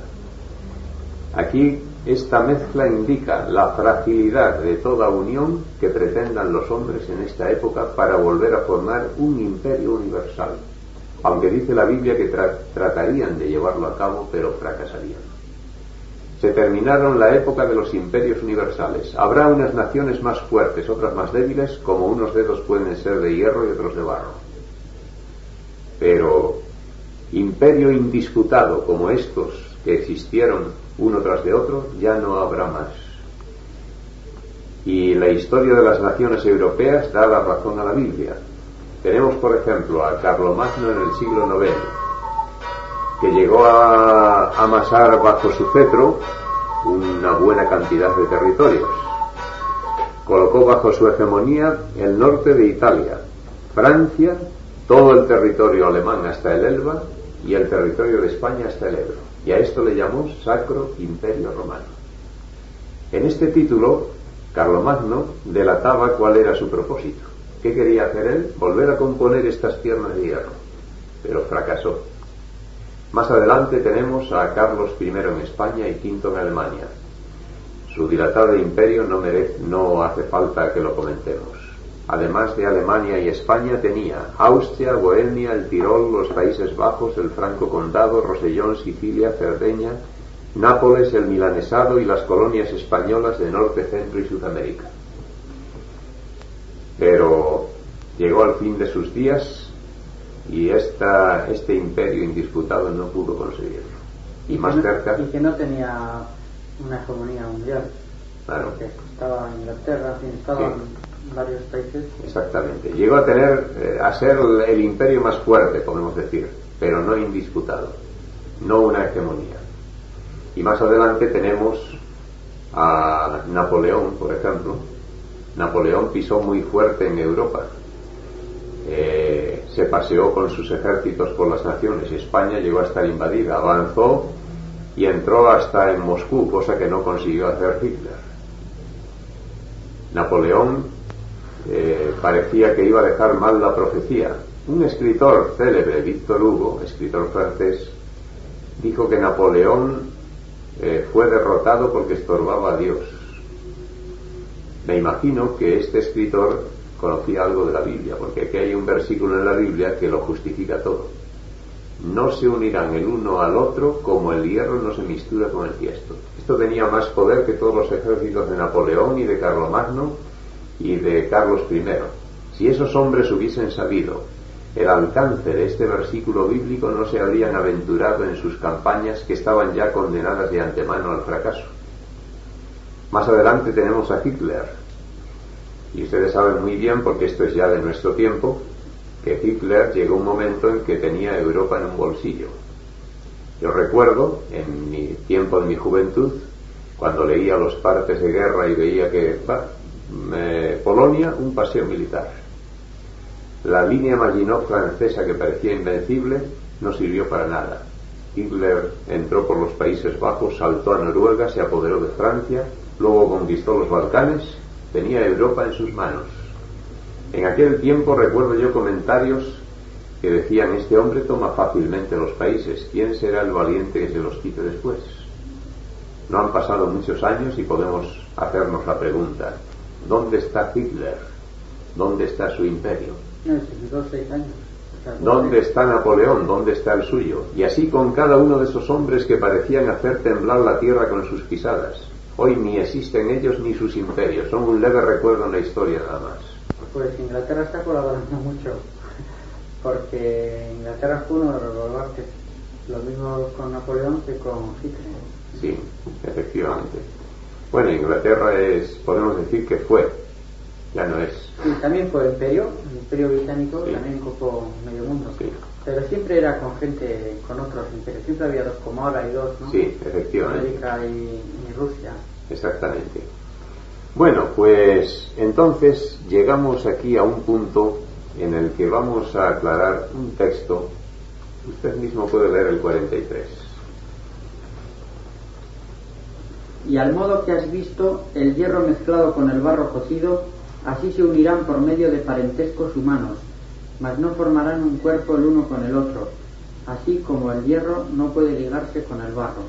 Aquí esta mezcla indica la fragilidad de toda unión que pretendan los hombres en esta época para volver a formar un imperio universal, aunque dice la Biblia que tratarían de llevarlo a cabo, pero fracasarían. Se terminaron la época de los imperios universales. Habrá unas naciones más fuertes, otras más débiles, como unos dedos pueden ser de hierro y otros de barro. Pero imperio indisputado como estos que existieron uno tras de otro, ya no habrá más. Y la historia de las naciones europeas da la razón a la Biblia. Tenemos, por ejemplo, a Carlomagno en el siglo IX, que llegó a amasar bajo su cetro una buena cantidad de territorios. Colocó bajo su hegemonía el norte de Italia, Francia, todo el territorio alemán hasta el Elba y el territorio de España hasta el Ebro. Y a esto le llamó Sacro Imperio Romano. En este título, Carlomagno delataba cuál era su propósito. ¿Qué quería hacer él? Volver a componer estas piernas de hierro. Pero fracasó. Más adelante tenemos a Carlos I en España y V en Alemania. Su dilatado imperio no hace falta que lo comentemos. Además de Alemania y España tenía Austria, Bohemia, el Tirol, los Países Bajos, el Franco Condado, Rosellón, Sicilia, Cerdeña, Nápoles, el Milanesado y las colonias españolas de Norte, Centro y Sudamérica. Pero llegó al fin de sus días y este imperio indisputado no pudo conseguirlo. Y más cerca... Y que no tenía una hegemonía mundial. Claro. Porque estaba en Inglaterra, estaban varios países. Exactamente. Llegó a ser el imperio más fuerte, podemos decir, pero no indisputado, no una hegemonía. Y más adelante tenemos a Napoleón, por ejemplo. Napoleón pisó muy fuerte en Europa. Se paseó con sus ejércitos por las naciones. España llegó a estar invadida, avanzó y entró hasta en Moscú, cosa que no consiguió hacer Hitler. Napoleón parecía que iba a dejar mal la profecía. Un escritor célebre, Víctor Hugo, escritor francés, dijo que Napoleón fue derrotado porque estorbaba a Dios. Me imagino que este escritor conocía algo de la Biblia, porque aquí hay un versículo en la Biblia que lo justifica todo. No se unirán el uno al otro como el hierro no se mistura con el tiesto. Esto tenía más poder que todos los ejércitos de Napoleón y de Carlomagno y de Carlos I. Si esos hombres hubiesen sabido el alcance de este versículo bíblico, no se habrían aventurado en sus campañas que estaban ya condenadas de antemano al fracaso. Más adelante tenemos a Hitler, y ustedes saben muy bien, porque esto es ya de nuestro tiempo, que Hitler llegó un momento en que tenía Europa en un bolsillo. Yo recuerdo, en mi tiempo de mi juventud, cuando leía los partes de guerra y veía que Polonia, un paseo militar. La línea Maginot francesa, que parecía invencible, no sirvió para nada. Hitler entró por los Países Bajos, saltó a Noruega, se apoderó de Francia, luego conquistó los Balcanes, tenía Europa en sus manos. En aquel tiempo recuerdo yo comentarios que decían: este hombre toma fácilmente los países, ¿quién será el valiente que se los quite después? No han pasado muchos años y podemos hacernos la pregunta: ¿dónde está Hitler? ¿Dónde está su imperio? No, 6 años. ¿Dónde está Napoleón? ¿Dónde está el suyo? Y así con cada uno de esos hombres que parecían hacer temblar la tierra con sus pisadas. Hoy ni existen ellos ni sus imperios, son un leve recuerdo en la historia nada más. Pues Inglaterra está colaborando mucho, porque Inglaterra fue uno de los baluartes, lo mismo con Napoleón que con Hitler. Sí, efectivamente. Bueno, Inglaterra podemos decir que fue, ya no es. Sí, también fue el imperio británico, sí. También ocupó medio mundo. Sí. Pero siempre era con gente, con otros imperios, siempre había dos, como ahora hay dos, ¿no? Sí, efectivamente. América y Rusia. Exactamente. Bueno, pues entonces llegamos aquí a un punto en el que vamos a aclarar un texto. Usted mismo puede leer el 43. Y al modo que has visto el hierro mezclado con el barro cocido, Así se unirán por medio de parentescos humanos, mas no formarán un cuerpo el uno con el otro, así como el hierro no puede ligarse con el barro.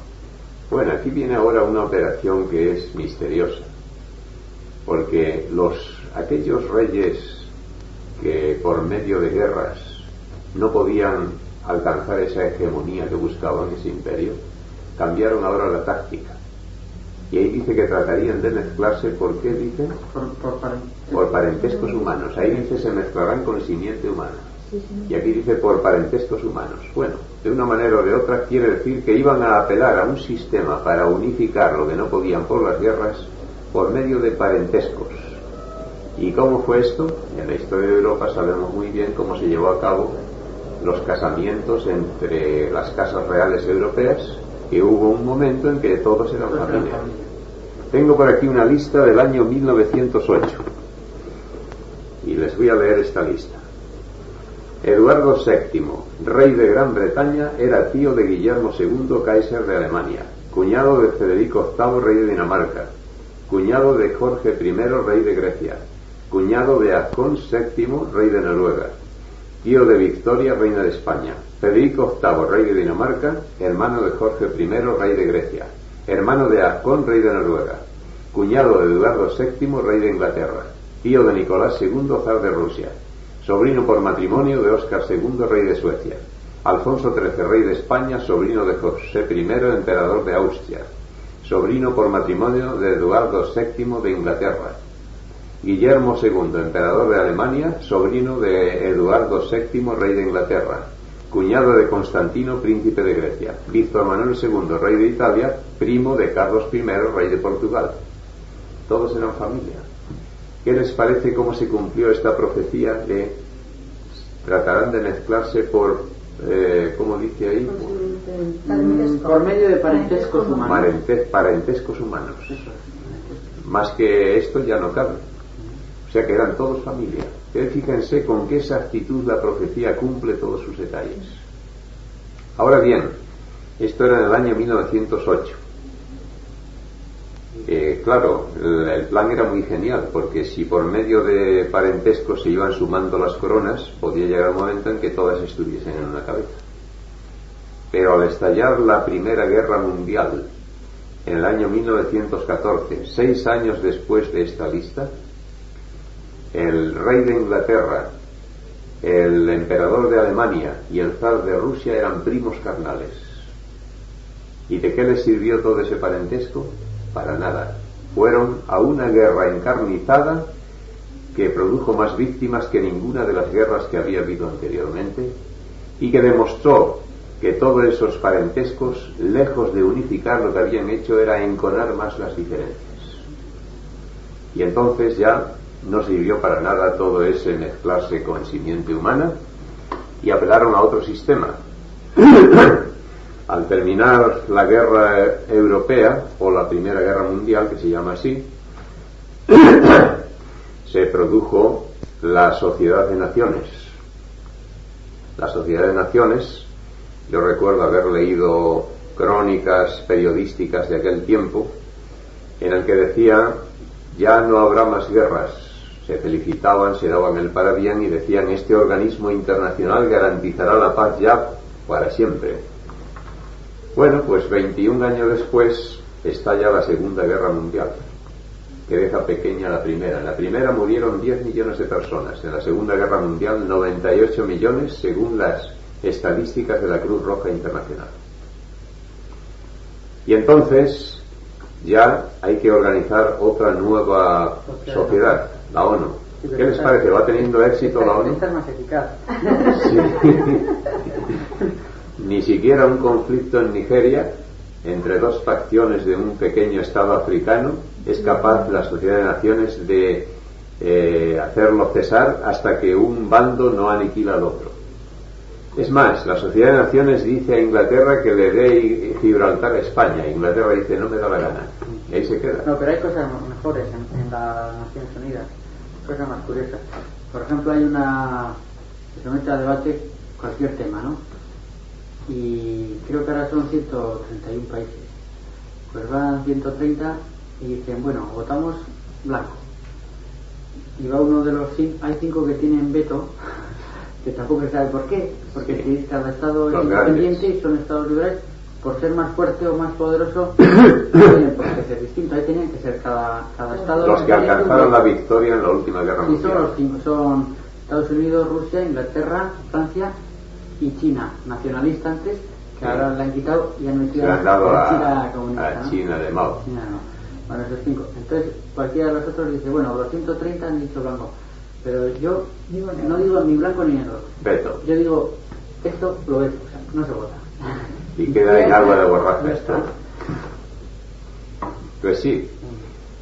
Bueno, aquí viene ahora una operación que es misteriosa, porque aquellos reyes que por medio de guerras no podían alcanzar esa hegemonía que buscaban, ese imperio, cambiaron ahora la táctica. Y ahí dice que tratarían de mezclarse, ¿por qué dicen? Por parentescos humanos. Ahí dice se mezclarán con simiente humana. Y aquí dice por parentescos humanos. Bueno, de una manera o de otra quiere decir que iban a apelar a un sistema para unificar lo que no podían por las guerras por medio de parentescos. ¿Y cómo fue esto? En la historia de Europa sabemos muy bien cómo se llevó a cabo los casamientos entre las casas reales europeas, que hubo un momento en que todos eran familia. Tengo por aquí una lista del año 1908 y les voy a leer esta lista. Eduardo VII, rey de Gran Bretaña, era tío de Guillermo II, Kaiser de Alemania, cuñado de Federico VIII, rey de Dinamarca, cuñado de Jorge I, rey de Grecia, cuñado de Haakon VII, rey de Noruega, tío de Victoria, reina de España, Federico VIII, rey de Dinamarca, hermano de Jorge I, rey de Grecia, hermano de Haakon, rey de Noruega, cuñado de Eduardo VII, rey de Inglaterra, tío de Nicolás II, zar de Rusia, sobrino por matrimonio de Óscar II, rey de Suecia, Alfonso XIII, rey de España, sobrino de José I, emperador de Austria, sobrino por matrimonio de Eduardo VII de Inglaterra, Guillermo II, emperador de Alemania, sobrino de Eduardo VII, rey de Inglaterra, cuñado de Constantino, príncipe de Grecia, Víctor Manuel II, rey de Italia, primo de Carlos I, rey de Portugal. Todos eran familia. ¿Qué les parece cómo se cumplió esta profecía de tratarán de mezclarse por, ¿cómo dice ahí? Por medio de parentescos humanos. Parentescos humanos. Más que esto ya no cabe. O sea que eran todos familia. Pero fíjense con qué exactitud la profecía cumple todos sus detalles. Ahora bien, esto era en el año 1908. Claro, el plan era muy genial, porque si por medio de parentescos se iban sumando las coronas, podía llegar un momento en que todas estuviesen en una cabeza. Pero al estallar la Primera Guerra Mundial, en el año 1914, 6 años después de esta lista, el rey de Inglaterra, el emperador de Alemania y el zar de Rusia eran primos carnales. ¿Y de qué les sirvió todo ese parentesco? Para nada. Fueron a una guerra encarnizada que produjo más víctimas que ninguna de las guerras que había habido anteriormente y que demostró que todos esos parentescos, lejos de unificar, lo que habían hecho era enconar más las diferencias. Y entonces ya no sirvió para nada todo ese mezclarse con simiente humana y apelaron a otro sistema. Al terminar la guerra europea, o la Primera Guerra Mundial, que se llama así, se produjo la Sociedad de Naciones. La Sociedad de Naciones, yo recuerdo haber leído crónicas periodísticas de aquel tiempo, en el que decía, ya no habrá más guerras. Se felicitaban, se daban el parabién y decían, este organismo internacional garantizará la paz ya para siempre. Bueno, pues 21 años después estalla la Segunda Guerra Mundial, que deja pequeña la primera. En la primera murieron 10 millones de personas, en la Segunda Guerra Mundial 98 millones según las estadísticas de la Cruz Roja Internacional. Y entonces ya hay que organizar otra nueva sociedad, la ONU. ¿Qué les parece? ¿Va teniendo éxito la ONU? Esta es más eficaz. Sí. Ni siquiera un conflicto en Nigeria entre dos facciones de un pequeño estado africano es capaz la Sociedad de Naciones de hacerlo cesar hasta que un bando no aniquila al otro. Es más, la Sociedad de Naciones dice a Inglaterra que le dé Gibraltar a España. Inglaterra dice, no me da la gana. Y ahí se queda. No, pero hay cosas mejores en las Naciones Unidas, cosas más curiosas. Por ejemplo, hay una que se mete a debate cualquier tema, ¿no? Y creo que ahora son 131 países. Pues van 130 y dicen, bueno, votamos blanco. y va uno de los 5, hay 5 que tienen veto, que tampoco se sabe por qué, porque si cada estado es independiente y son estados libres, por ser más fuerte o más poderoso, no tienen por qué ser distinto, ahí tenían que ser cada estado. Los que alcanzaron la victoria en la última guerra mundial. Sí, son los 5, son Estados Unidos, Rusia, Inglaterra, Francia y China, nacionalista antes, que ahora la han quitado y han metido a China comunista. A China de Mao. China no. Bueno, esos 5. Entonces, cualquiera de los otros dice, bueno, los 130 han dicho blanco, pero yo no digo ni blanco ni negro. Veto. Yo digo, esto lo veto, o sea, no se vota. Y queda en agua de borraja esto. Pues sí.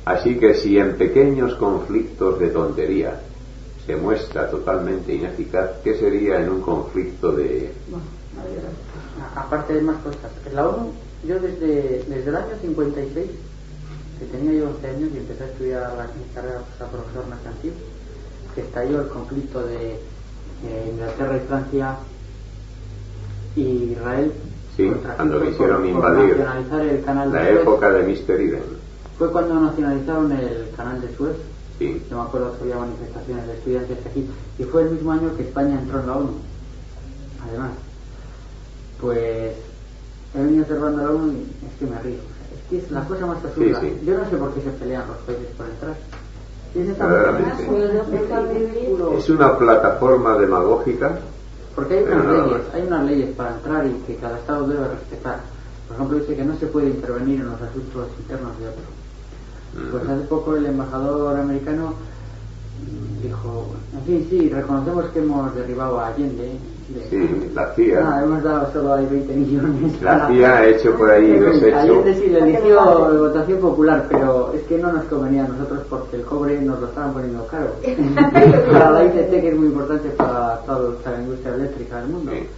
Así que si en pequeños conflictos de tontería se muestra totalmente ineficaz, ¿qué sería en un conflicto de...? Aparte de más cosas. En la ONU, yo desde el año 56, que tenía yo 11 años y empecé a estudiar mi carrera a profesor mercantil, que estalló el conflicto de Inglaterra y Francia y Israel. Sí, cuando quisieron invadir el canal la de Suez. Época de Mr. Eden. Fue cuando nacionalizaron el canal de Suez. Sí. Yo me acuerdo que había manifestaciones de estudiantes aquí y fue el mismo año que España entró en la ONU. Además, pues he venido observando la ONU y es que me río. Es que es la cosa más absurda. Sí. Yo no sé por qué se pelean los países por entrar. Verdaderamente. Es una plataforma demagógica. Porque hay unas leyes para entrar y que cada estado debe respetar. Por ejemplo, dice que no se puede intervenir en los asuntos internos de otro. Pues hace poco el embajador americano dijo, en fin, sí, reconocemos que hemos derribado a Allende. Sí, la CIA. Hemos dado solo ahí 20 millones. La CIA ha hecho por ahí desecho. Allende sí le eligió de votación popular, pero es que no nos convenía a nosotros porque el cobre nos lo estaban poniendo caro. Para la ICT, que es muy importante para toda la industria eléctrica del mundo. Sí.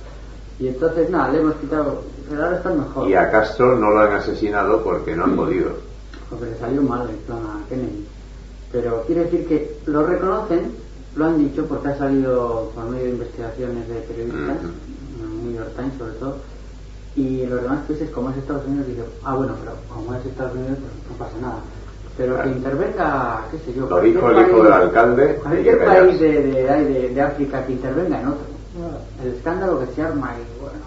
Y entonces, nada, le hemos quitado, pero ahora está mejor. Y a Castro no lo han asesinado porque no han podido. Porque le salió mal el plan a Kennedy. Pero quiere decir que lo reconocen, lo han dicho porque ha salido por medio de investigaciones de periodistas, New York Times sobre todo, y los demás países, como es Estados Unidos, dicen, bueno, pero como es Estados Unidos, pues no pasa nada. Pero que intervenga, qué sé yo. Lo dijo el hijo del alcalde. Cualquier país de África que intervenga en otro. El escándalo que se arma y bueno.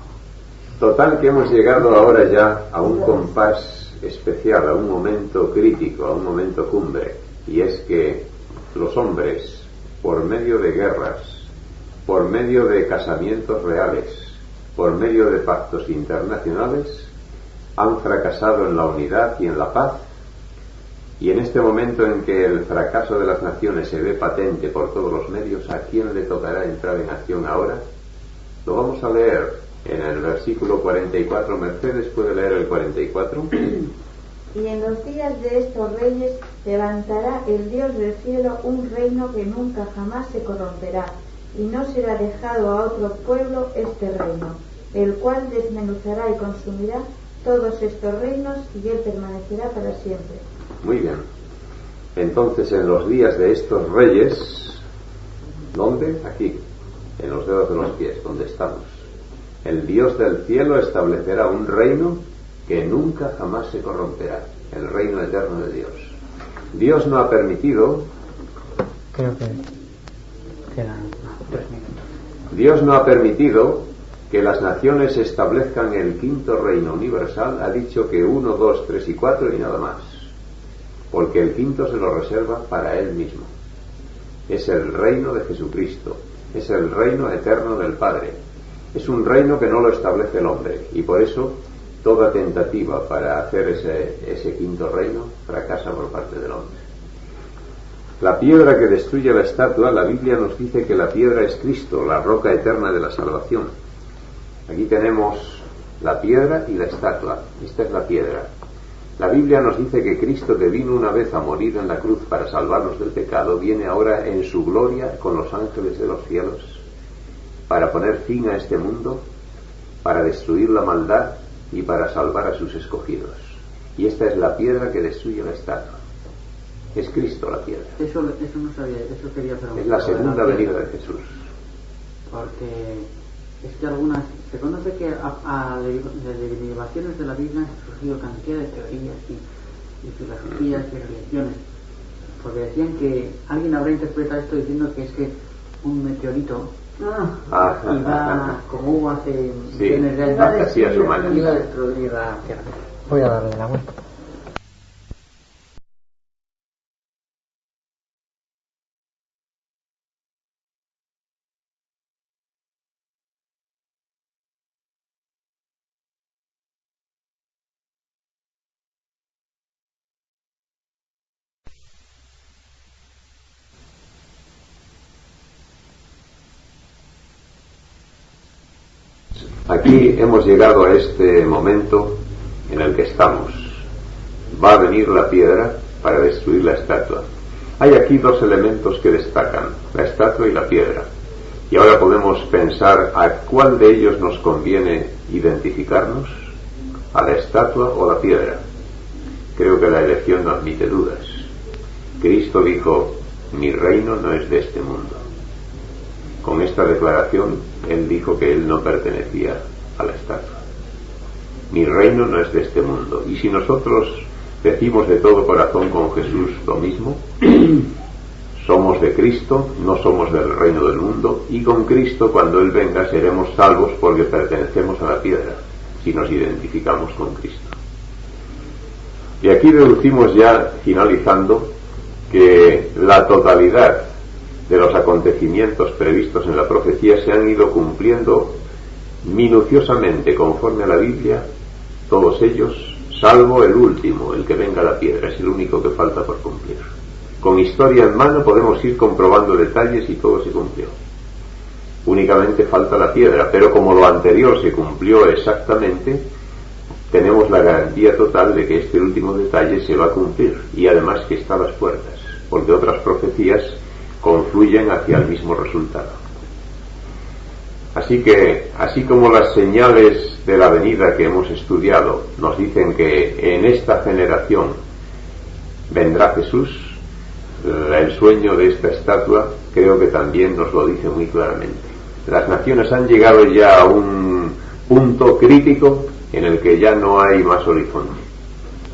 Total que hemos llegado ahora ya a un compás especial, a un momento crítico, a un momento cumbre, y es que los hombres, por medio de guerras, por medio de casamientos reales, por medio de pactos internacionales, han fracasado en la unidad y en la paz, y en este momento en que el fracaso de las naciones se ve patente por todos los medios, ¿a quién le tocará entrar en acción ahora? Lo vamos a leer en el versículo 44. Mercedes, ¿puede leer el 44? Y en los días de estos reyes levantará el Dios del cielo un reino que nunca jamás se corromperá, y no será dejado a otro pueblo este reino, el cual desmenuzará y consumirá todos estos reinos, y él permanecerá para siempre. Muy bien. Entonces, en los días de estos reyes, ¿dónde? Aquí, en los dedos de los pies, donde estamos. El Dios del cielo establecerá un reino que nunca jamás se corromperá, el reino eterno de Dios. Dios no ha permitido, creo que quedan 3 minutos. Dios no ha permitido que las naciones establezcan el quinto reino universal. Ha dicho que 1, 2, 3 y 4 y nada más, porque el quinto se lo reserva para Él mismo. Es el reino de Jesucristo, es el reino eterno del Padre. Es un reino que no lo establece el hombre, y por eso toda tentativa para hacer ese quinto reino fracasa por parte del hombre. La piedra que destruye la estatua, la Biblia nos dice que la piedra es Cristo, la roca eterna de la salvación. Aquí tenemos la piedra y la estatua. Esta es la piedra. La Biblia nos dice que Cristo, que vino una vez a morir en la cruz para salvarnos del pecado, viene ahora en su gloria con los ángeles de los cielos para poner fin a este mundo, para destruir la maldad y para salvar a sus escogidos. Y esta es la piedra que destruye la estatua. Es Cristo la piedra. Eso no sabía, eso quería preguntar. Es la segunda venida de Jesús. Porque es que algunas, se conoce que a derivaciones de la Biblia han surgido cantidad de teorías y filosofías y religiones. porque decían que alguien habrá interpretado esto diciendo que es que un meteorito iba, como hubo hace millones de años, iba a destruir la Tierra. Voy a darle la vuelta. Aquí hemos llegado a este momento en el que estamos. Va a venir la piedra para destruir la estatua. Hay aquí dos elementos que destacan, la estatua y la piedra. Y ahora podemos pensar a cuál de ellos nos conviene identificarnos, a la estatua o la piedra. Creo que la elección no admite dudas. Cristo dijo, mi reino no es de este mundo. Con esta declaración, él dijo que él no pertenecía a la estatua. Mi reino no es de este mundo. Y si nosotros decimos de todo corazón con Jesús lo mismo, somos de Cristo, no somos del reino del mundo, y con Cristo cuando Él venga seremos salvos porque pertenecemos a la piedra, si nos identificamos con Cristo. Y aquí deducimos ya, finalizando, que la totalidad de los acontecimientos previstos en la profecía se han ido cumpliendo minuciosamente conforme a la Biblia, todos ellos, salvo el último, el que venga la piedra, es el único que falta por cumplir. Con historia en mano podemos ir comprobando detalles y todo se cumplió. Únicamente falta la piedra, pero como lo anterior se cumplió exactamente, tenemos la garantía total de que este último detalle se va a cumplir, y además que está a las puertas, porque otras profecías confluyen hacia el mismo resultado. Así que, así como las señales de la venida que hemos estudiado nos dicen que en esta generación vendrá Jesús, el sueño de esta estatua creo que también nos lo dice muy claramente. Las naciones han llegado ya a un punto crítico en el que ya no hay más horizonte.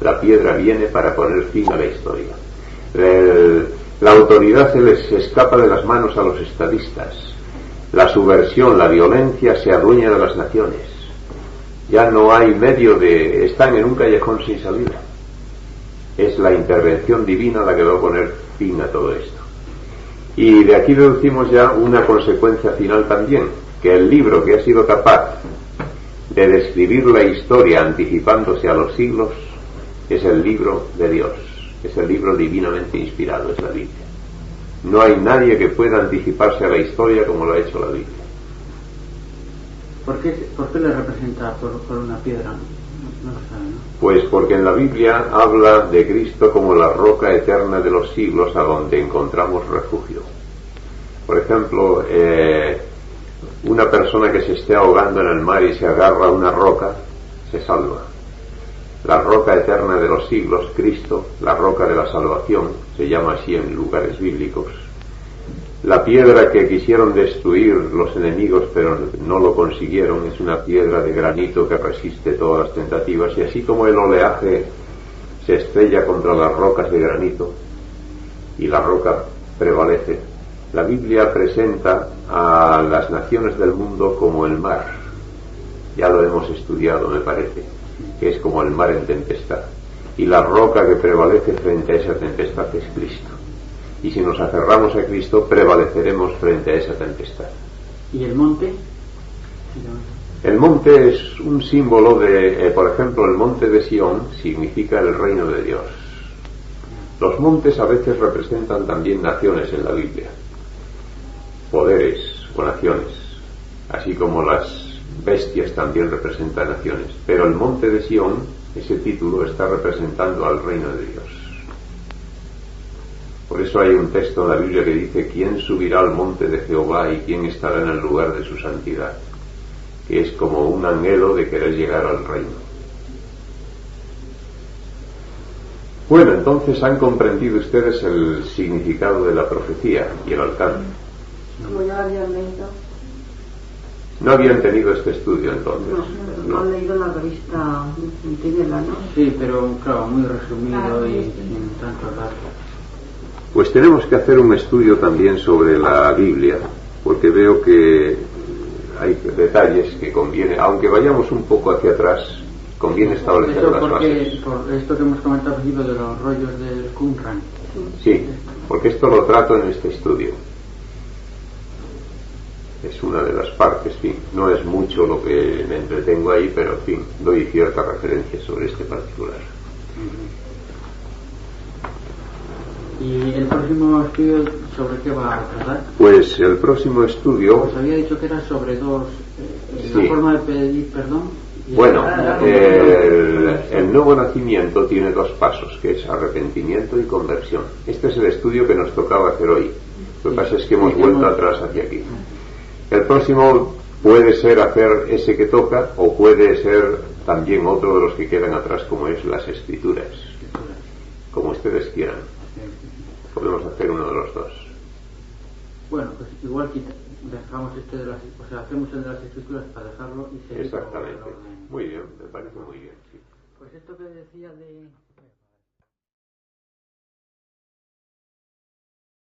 La piedra viene para poner fin a la historia. La autoridad se les escapa de las manos a los estadistas. La subversión, la violencia se adueña de las naciones. Ya no hay medio de... están en un callejón sin salida. Es la intervención divina la que va a poner fin a todo esto. Y de aquí deducimos ya una consecuencia final también, que el libro que ha sido capaz de describir la historia anticipándose a los siglos es el libro de Dios. Es el libro divinamente inspirado, es la Biblia. No hay nadie que pueda anticiparse a la historia como lo ha hecho la Biblia. ¿Por qué le representa por una piedra? No lo sabe, ¿no? Pues porque en la Biblia habla de Cristo como la roca eterna de los siglos a donde encontramos refugio. Por ejemplo, una persona que se esté ahogando en el mar y se agarra a una roca, se salva. La roca eterna de los siglos, Cristo, la roca de la salvación, se llama así en lugares bíblicos. La piedra que quisieron destruir los enemigos pero no lo consiguieron es una piedra de granito que resiste todas las tentativas, y así como el oleaje se estrella contra las rocas de granito y la roca prevalece, la Biblia presenta a las naciones del mundo como el mar. Ya lo hemos estudiado, me parece, que es como el mar en tempestad, y la roca que prevalece frente a esa tempestad es Cristo. Y si nos aferramos a Cristo, prevaleceremos frente a esa tempestad. ¿Y el monte? El monte es un símbolo de, por ejemplo, el monte de Sión significa el reino de Dios. Los montes a veces representan también naciones en la Biblia, poderes o naciones, así como las bestias también representan naciones. Pero el monte de Sión, ese título, está representando al reino de Dios. Por eso hay un texto en la Biblia que dice: ¿quién subirá al monte de Jehová y quién estará en el lugar de su santidad? Que es como un anhelo de querer llegar al reino. Bueno, entonces han comprendido ustedes el significado de la profecía y el alcance. Como ya habían leído. No habían tenido este estudio entonces. No han leído la revista Centinela, ¿no? Sí, pero claro, muy resumido y sin tanto datos. Pues tenemos que hacer un estudio también sobre la Biblia, porque veo que hay detalles que conviene, aunque vayamos un poco hacia atrás, conviene establecer las bases. Por esto que hemos comentado al principio de los rollos del Qumran. Sí, porque esto lo trato en este estudio. Es una de las partes, fin, no es mucho lo que me entretengo ahí, pero en fin, doy cierta referencia sobre este particular. ¿Y el próximo estudio sobre qué va a tratar? Pues el próximo estudio... Os había dicho que era sobre dos, Sí. la forma de pedir perdón. Bueno, el nuevo nacimiento tiene dos pasos, que es arrepentimiento y conversión. Este es el estudio que nos tocaba hacer hoy. Lo que pasa es que hemos vuelto atrás hacia aquí. El próximo puede ser hacer ese que toca, o puede ser también otro de los que quedan atrás, como es las escrituras. Como ustedes quieran. Podemos hacer uno de los dos. Bueno, pues igual dejamos este de las, o sea, hacemos el de las escrituras para dejarlo y seguir. Exactamente. Muy bien, me parece muy bien. Sí. Pues esto que decía de